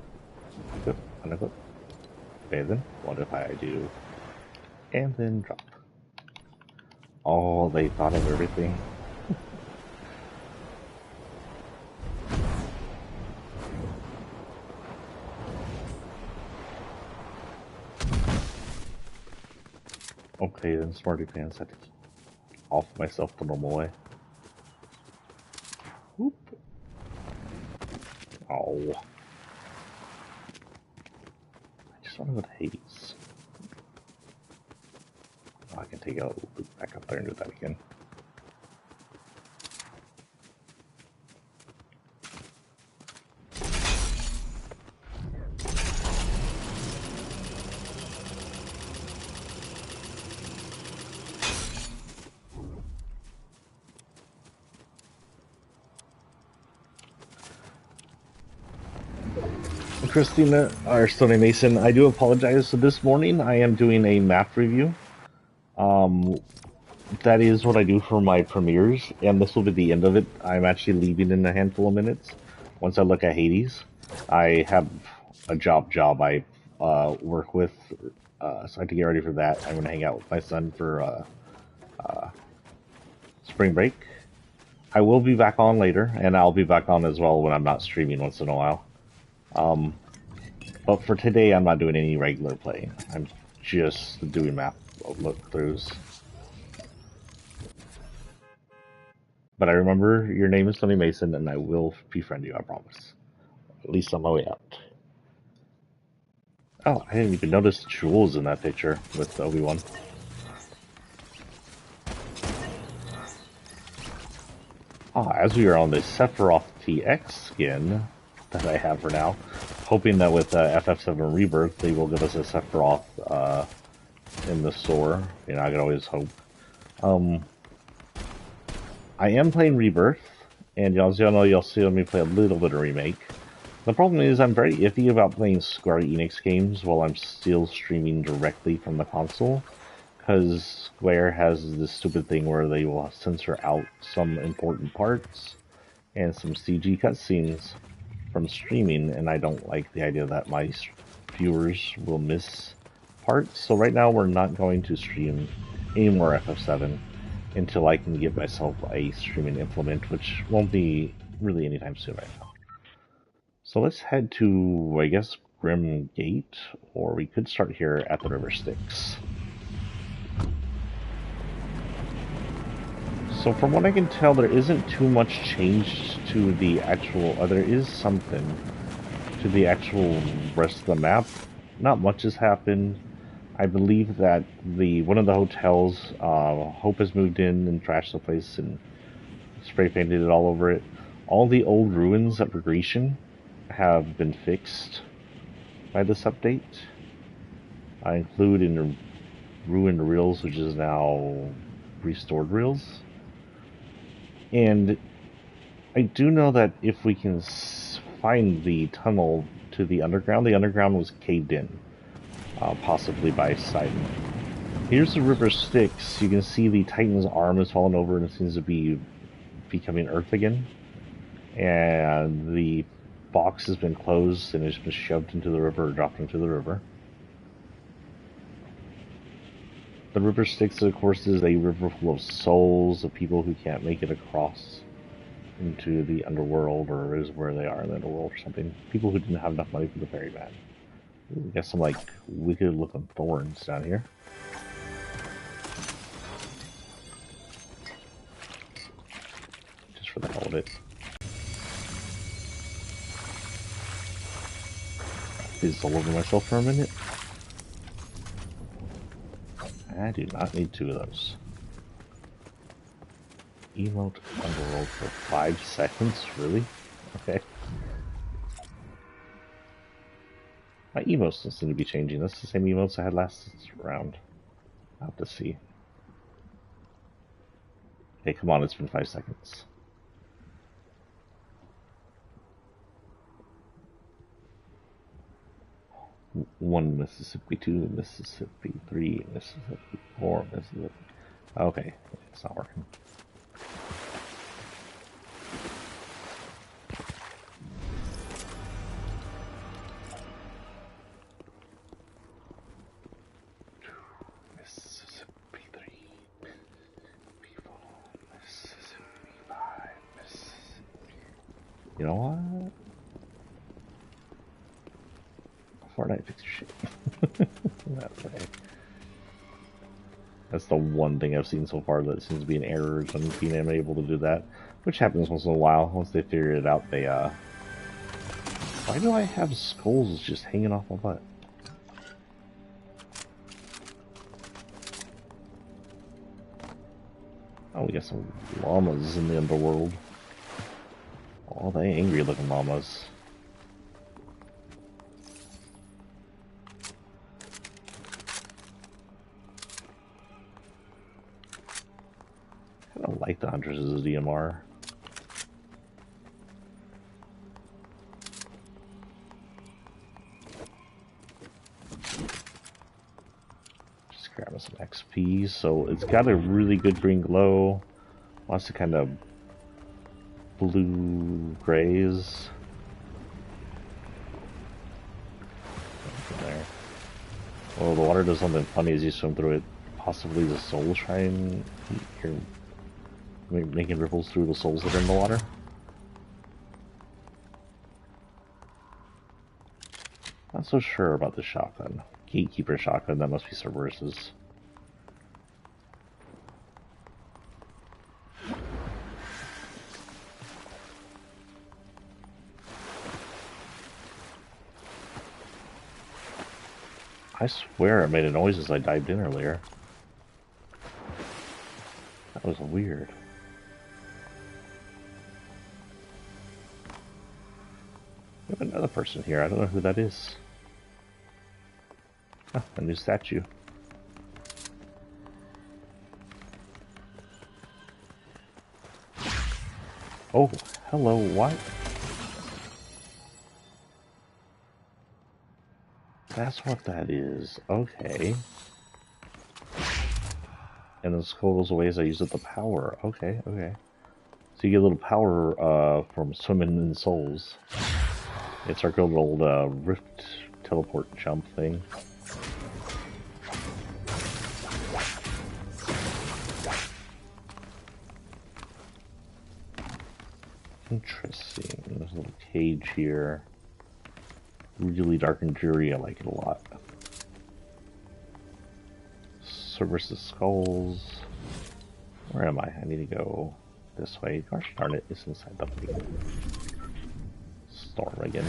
Equip, unequip. Okay then, what if I do, and then drop? Oh, they thought of everything. Okay then, smarty pants, I have to off myself the normal way. Whoop. Oh. I just want to go to Hades. Oh, I can take a loop back up there and do that again. Christina, or Stony Mason, I do apologize. So this morning I am doing a map review. That is what I do for my premieres, and this will be the end of it. I'm actually leaving in a handful of minutes. Once I look at Hades, I have a job I work with, so I have to get ready for that. I'm going to hang out with my son for spring break. I will be back on later, and I'll be back on as well when I'm not streaming once in a while. But for today, I'm not doing any regular play. I'm just doing map look-throughs. But I remember your name is Tony Mason, and I will befriend you, I promise. At least on my way out. Oh, I didn't even notice Jules in that picture with Obi-Wan. As we are on the Sephiroth TX skin that I have for now, hoping that with FF7 Rebirth, they will give us a Sephiroth in the store. You know, I can always hope. I am playing Rebirth, and as y'all know, you'll see me play a little bit of Remake. The problem is I'm very iffy about playing Square Enix games while I'm still streaming directly from the console, because Square has this stupid thing where they will censor out some important parts and some CG cutscenes from streaming, and I don't like the idea that my viewers will miss parts. So right now we're not going to stream any more FF7 until I can give myself a streaming implement, which won't be really anytime soon right now. So let's head to, I guess, Grim Gate, or we could start here at the River Styx. So from what I can tell, there isn't too much change to the actual, there is something to the actual rest of the map. Not much has happened. I believe that one of the hotels, Hope has moved in and trashed the place and spray painted it all over it. All the old ruins that were Grecian have been fixed by this update. I include in the ruined Rills, which is now restored Rills. And I do know that if we can find the tunnel to the underground was caved in, possibly by Poseidon. Here's the River Styx. You can see the Titan's arm has fallen over and it seems to be becoming Earth again. And the box has been closed and it's been shoved into the river or dropped into the river. The River Styx, of course, is a river full of souls of people who can't make it across into the underworld, or is where they are in the underworld or something. People who didn't have enough money for the ferryman. We got some like wicked looking thorns down here. Just for the hell of it. Please all over myself for a minute. I do not need 2 of those. Emote underworld for 5 seconds? Really? Okay. My emotes don't seem to be changing. That's the same emotes I had last round. I'll have to see. Hey, come on, it's been 5 seconds. One Mississippi, 2 Mississippi, 3 Mississippi, 4 Mississippi. Okay, it's not working. Mississippi 3, Mississippi 4, Mississippi 5, Mississippi. You know what? Fortnite fix your shit. That's okay. That's the one thing I've seen so far that seems to be an error, is on being unable to do that. Which happens once in a while. Once they figure it out, they, Why do I have skulls just hanging off my butt? Oh, we got some llamas in the underworld. Oh, they angry looking llamas. I don't like the Hunters as a DMR. Just grabbing some XP. So it's got a really good green glow. Lots of kind of blue grays. There. Well, the water does something funny as you swim through it. Possibly the souls try and you're making ripples through the souls that are in the water. Not so sure about the shotgun. Gatekeeper shotgun, that must be Cerberus's. I swear I made a noise as I dived in earlier. That was weird. We have another person here. I don't know who that is. Oh, a new statue. Oh, hello, what? That's what that is. Okay. And the skull goes away as I use up the power. Okay, okay. So you get a little power from swimming in souls. It's our good old rift teleport jump thing. Interesting. There's a little cage here. really dark and dreary. I like it a lot. Cerberus' skulls. Where am I? I need to go this way. Gosh darn it, it's inside the storm again.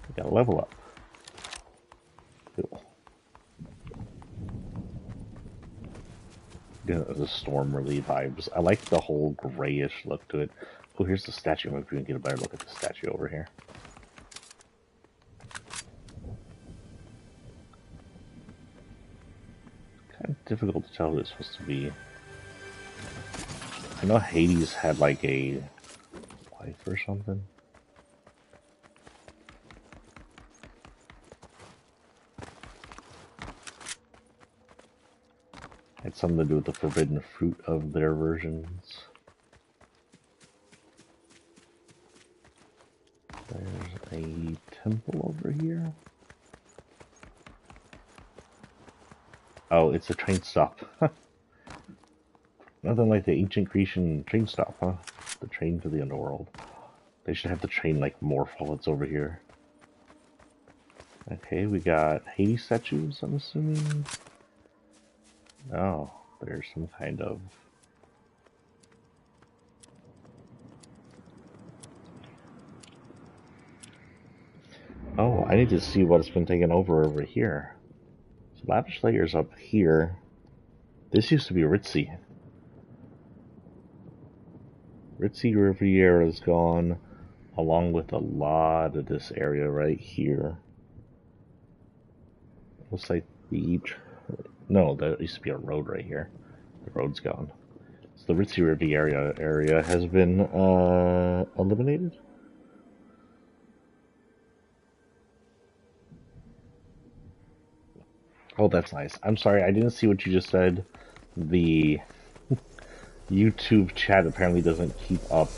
We gotta level up. Cool. The storm really vibes. I like the whole grayish look to it. Oh, here's the statue. Maybe we can get a better look at the statue over here. Kind of difficult to tell who it's supposed to be. I know Hades had like a wife or something. Had something to do with the forbidden fruit of their versions. There's a temple over here. Oh, it's a train stop. Nothing like the ancient Grecian train stop, huh? The train to the underworld. They should have the train like morph while it's over here. Okay, we got Hades statues, I'm assuming. Oh, there's some kind of... Oh, I need to see what's been taken over here. So Lavish Layer's up here. This used to be Ritzy. Ritzy Riviera is gone, along with a lot of this area right here. Looks like beach. No, there used to be a road right here. The road's gone. So the Ritzy Riviera area has been eliminated. Oh, that's nice. I'm sorry, I didn't see what you just said. The YouTube chat apparently doesn't keep up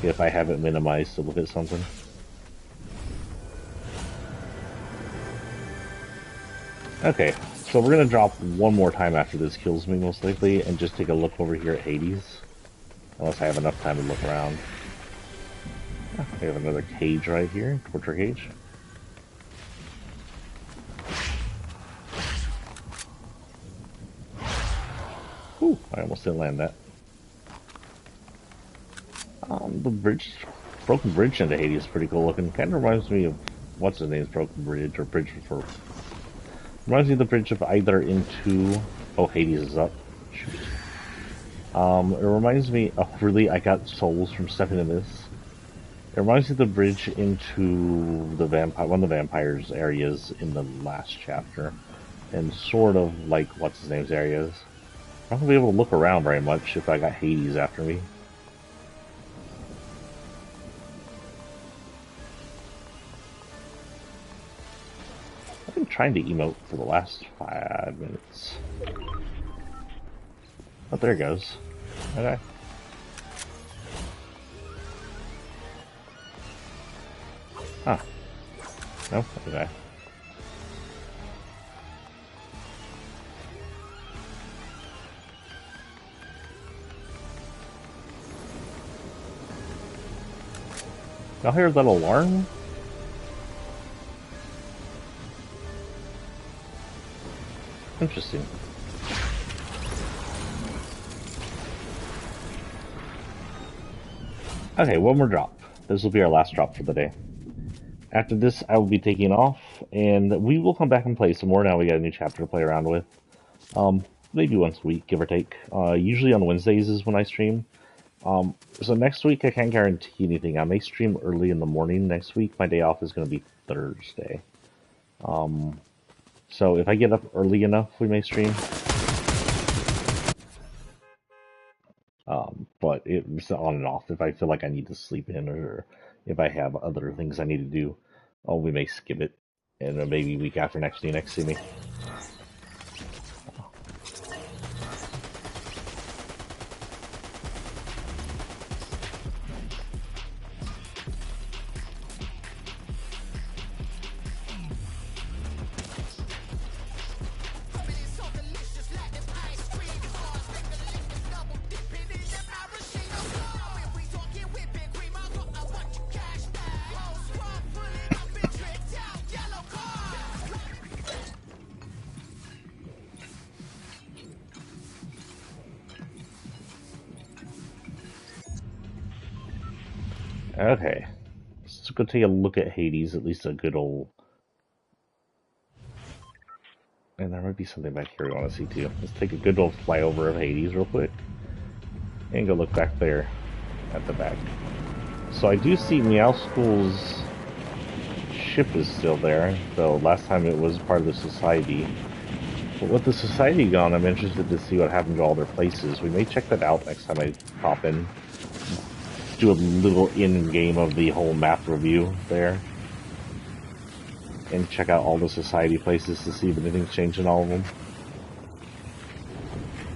if I have it minimized to look at something. Okay, so we're gonna drop one more time after this kills me, most likely, and just take a look over here at Hades. Unless I have enough time to look around. We have another cage right here, torture cage. Ooh, I almost didn't land that. The bridge, broken bridge into Hades is pretty cool looking. Kind of reminds me of what's his name's broken bridge or bridge for. Reminds me of the bridge of either into. Oh, Hades is up. Shoot. It reminds me. Oh, really? I got souls from stepping in this. It reminds me of the bridge into the vampire, one of the vampires' areas in the last chapter, and sort of like what's his name's areas. I'm not gonna be able to look around very much if I got Hades after me. I've been trying to emote for the last 5 minutes. Oh, there it goes. Okay. Huh. Nope, okay. Y'all hear that alarm? Interesting. Okay, one more drop. This will be our last drop for the day. After this, I will be taking off, and we will come back and play some more now we got a new chapter to play around with. Maybe once a week, give or take. Usually on Wednesdays is when I stream. So next week, I can't guarantee anything. I may stream early in the morning next week. My day off is going to be Thursday. So if I get up early enough, we may stream. But it's on and off. If I feel like I need to sleep in, or if I have other things I need to do, we may skip it. And then maybe week after next, you next see me. Okay. Let's go take a look at Hades, at least a good old... And there might be something back here we want to see too. Let's take a good old flyover of Hades real quick. And go look back there at the back. So I do see Meow School's ship is still there, though last time it was part of the society. But with the society gone, I'm interested to see what happened to all their places. We may check that out next time I pop in. Do a little in-game of the whole map review there. And check out all the society places to see if anything's changed in all of them.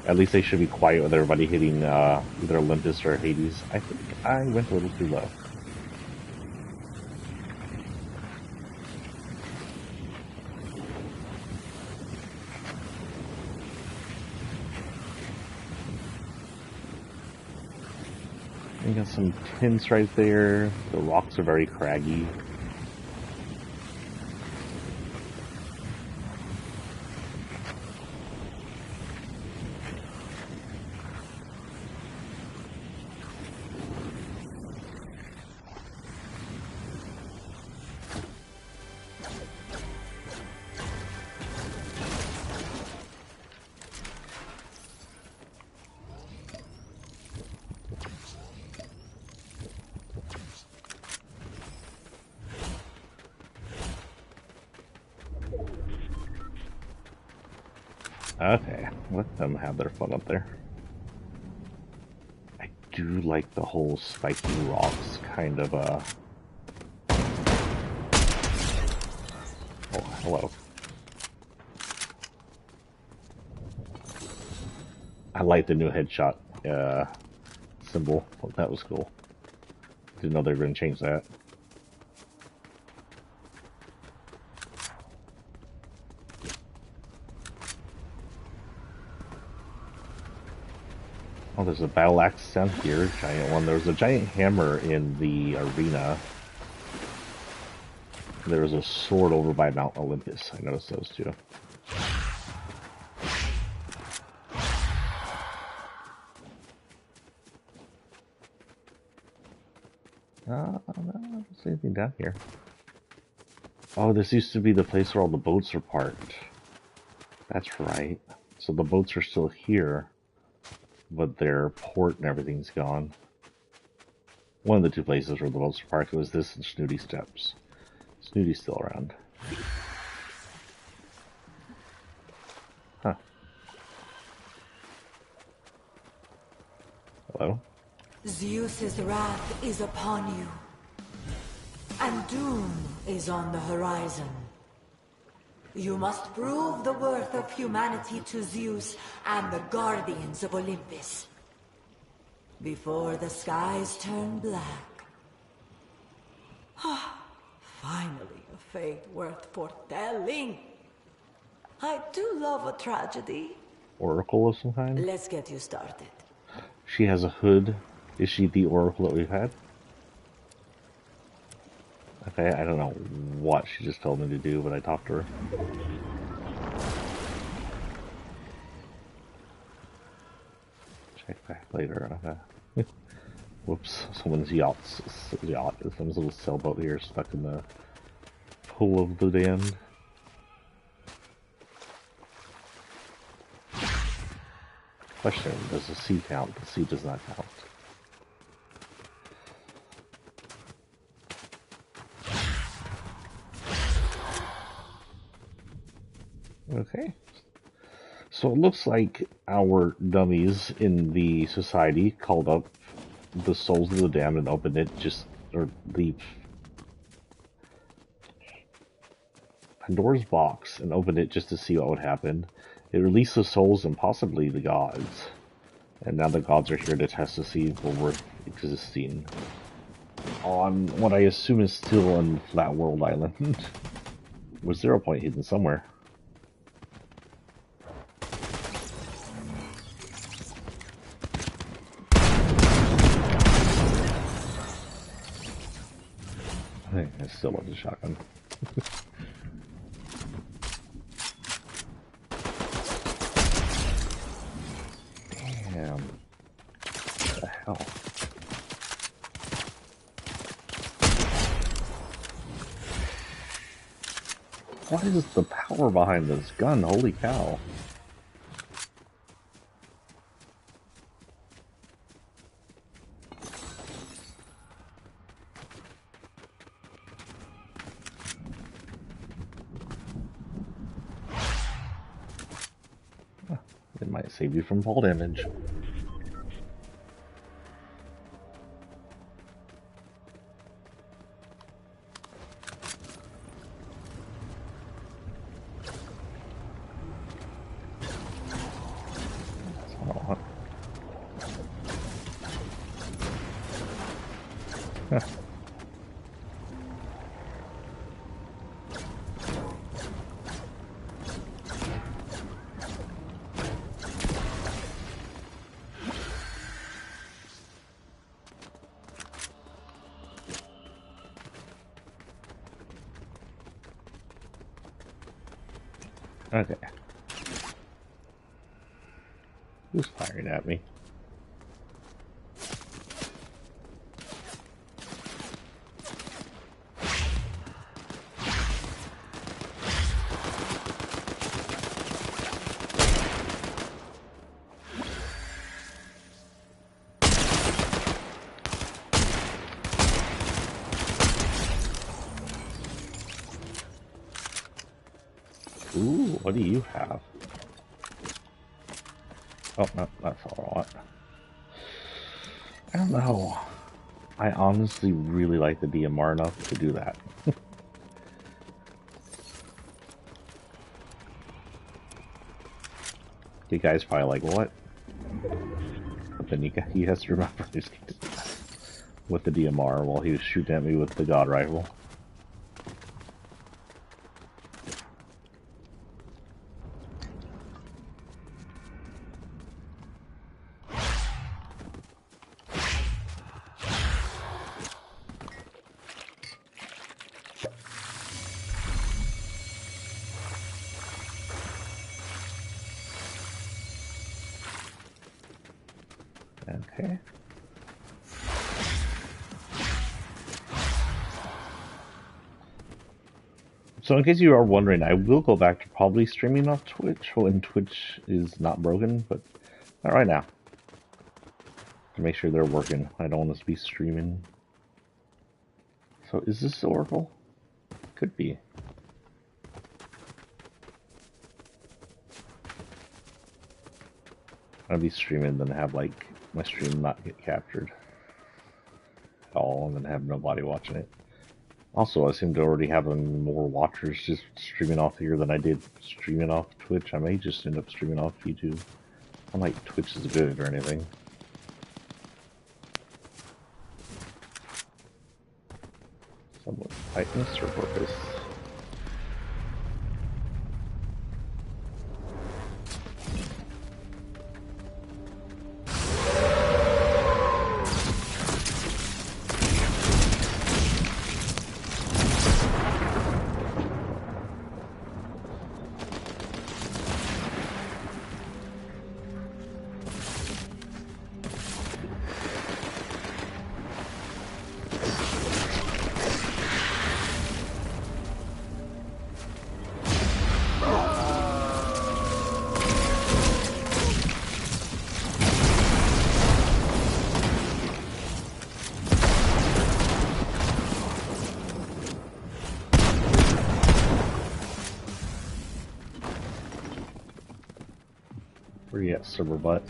At least they should be quiet with everybody hitting either Olympus or Hades. I think I went a little too low. You got some tints right there. The rocks are very craggy. Okay, let them have their fun up there. I do like the whole spiky rocks kind of, Oh, hello. I like the new headshot, symbol. Oh, that was cool. Didn't know they were going to change that. Oh, there's a battle axe down here, giant one. There was a giant hammer in the arena. There was a sword over by Mount Olympus. I noticed those too. No, I don't see anything down here. Oh, this used to be the place where all the boats are parked. That's right. So the boats are still here, but their port and everything's gone. One of the two places where the boats are parked was this and Snooty Steps. Snooty's still around. Huh. Hello? Zeus's wrath is upon you, and doom is on the horizon. You must prove the worth of humanity to Zeus and the guardians of Olympus, before the skies turn black. Finally, a fate worth foretelling. I do love a tragedy. Oracle of some kind? Let's get you started. She has a hood. Is she the Oracle that we've had? Okay, I don't know what she just told me to do, but I talked to her. Check back later. Okay. Whoops, someone's yacht, someone's little sailboat here stuck in the pool of the damned. Question, does the sea count? The sea does not count. Okay. So it looks like our dummies in the society called up the souls of the damned and opened it or the Pandora's box and opened it just to see what would happen. It released the souls and possibly the gods. And now the gods are here to test to see if we're worth existing on what I assume is still on Flat World Island. With 0 point hidden somewhere. I still love the shotgun. Damn. What the hell? What is the power behind this gun? Holy cow. It might save you from fall damage. Okay. Who's firing at me? Ooh, what do you have? Oh, no, that's all I want. I don't know. I honestly really like the DMR enough to do that. The guy's probably like, what? But then he has to remember he's with the DMR while he was shooting at me with the God Rifle. Okay. So in case you are wondering, I will go back to probably streaming off Twitch when Twitch is not broken, but not right now. To make sure they're working. I don't want to be streaming. So is this Oracle? Could be. I'll be streaming, then have like my stream not get captured at all, and then have nobody watching it. Also, I seem to already have more watchers just streaming off here than I did streaming off Twitch. I may just end up streaming off YouTube. Not like Twitch is good or anything. Somewhat tightness or purpose. Where you at, server butt?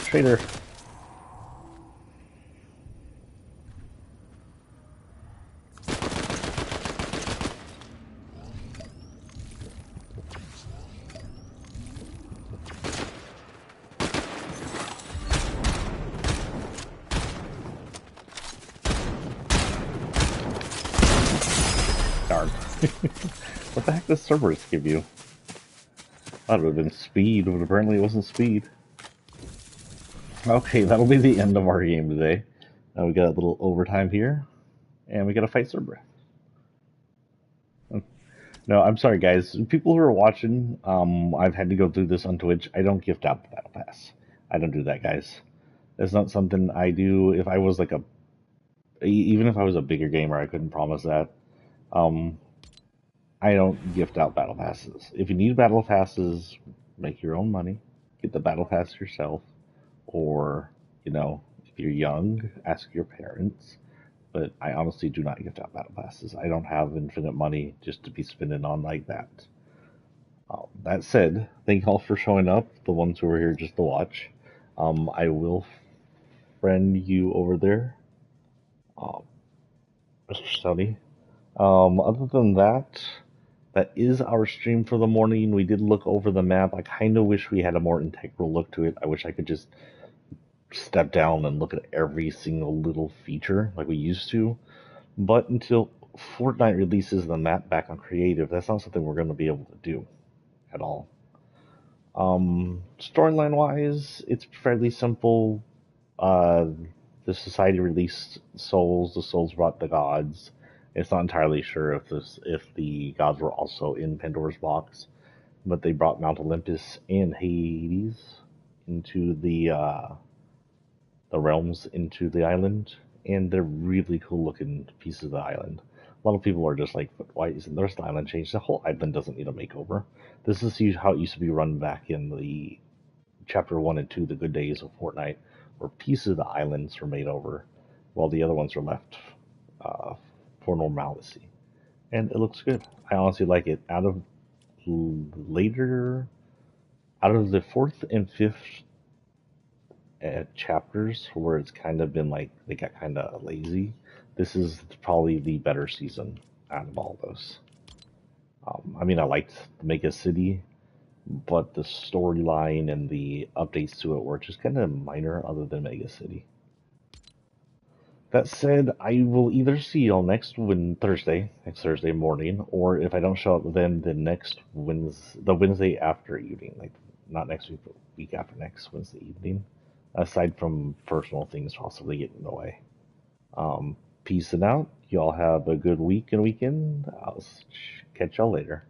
Trader. darn. What the heck does Cerberus give you? Thought it would have been speed, but apparently it wasn't speed. Okay, that'll be the end of our game today. We got a little overtime here, and we got to fight Cerberus. No, I'm sorry, guys. People who are watching, I've had to go through this on Twitch. I don't gift out the Battle Pass. I don't do that, guys. That's not something I do. If I was like even if I was a bigger gamer, I couldn't promise that. Um, I don't gift out Battle Passes. If you need Battle Passes, make your own money. Get the Battle Pass yourself. Or, if you're young, ask your parents. But I honestly do not gift out Battle Passes. I don't have infinite money just to be spending on like that. That said, thank you all for showing up, the ones who are here just to watch. I will friend you over there, um, Mr. Sony. Other than that, that is our stream for the morning. We did look over the map. I kind of wish we had a more integral look to it. I wish I could just step down and look at every single little feature like we used to. But until Fortnite releases the map back on creative, that's not something we're going to be able to do at all. Storyline wise, it's fairly simple. Uh, the society released souls. The souls brought the gods. It's not entirely sure if the gods were also in Pandora's box, but they brought Mount Olympus and Hades into the realms into the island, and they're really cool looking pieces of the island. A lot of people are just like, why isn't the rest of the island changed? The whole island doesn't need a makeover. This is how it used to be run back in the Chapter 1 and 2, The Good Days of Fortnite, where pieces of the islands were made over, while the other ones were left for normalcy. And it looks good. I honestly like it. Out of the fourth and fifth chapters where it's kind of been like they got kind of lazy, this is probably the better season out of all those. I mean, I liked Mega City, but the storyline and the updates to it were just kind of minor other than Mega City. That said, I will either see y'all next Thursday morning, or if I don't show up then the Wednesday after evening, like not next week, but week after next Wednesday evening. Aside from personal things possibly getting in the way. Peace and out. Y'all have a good week and weekend. I'll catch y'all later.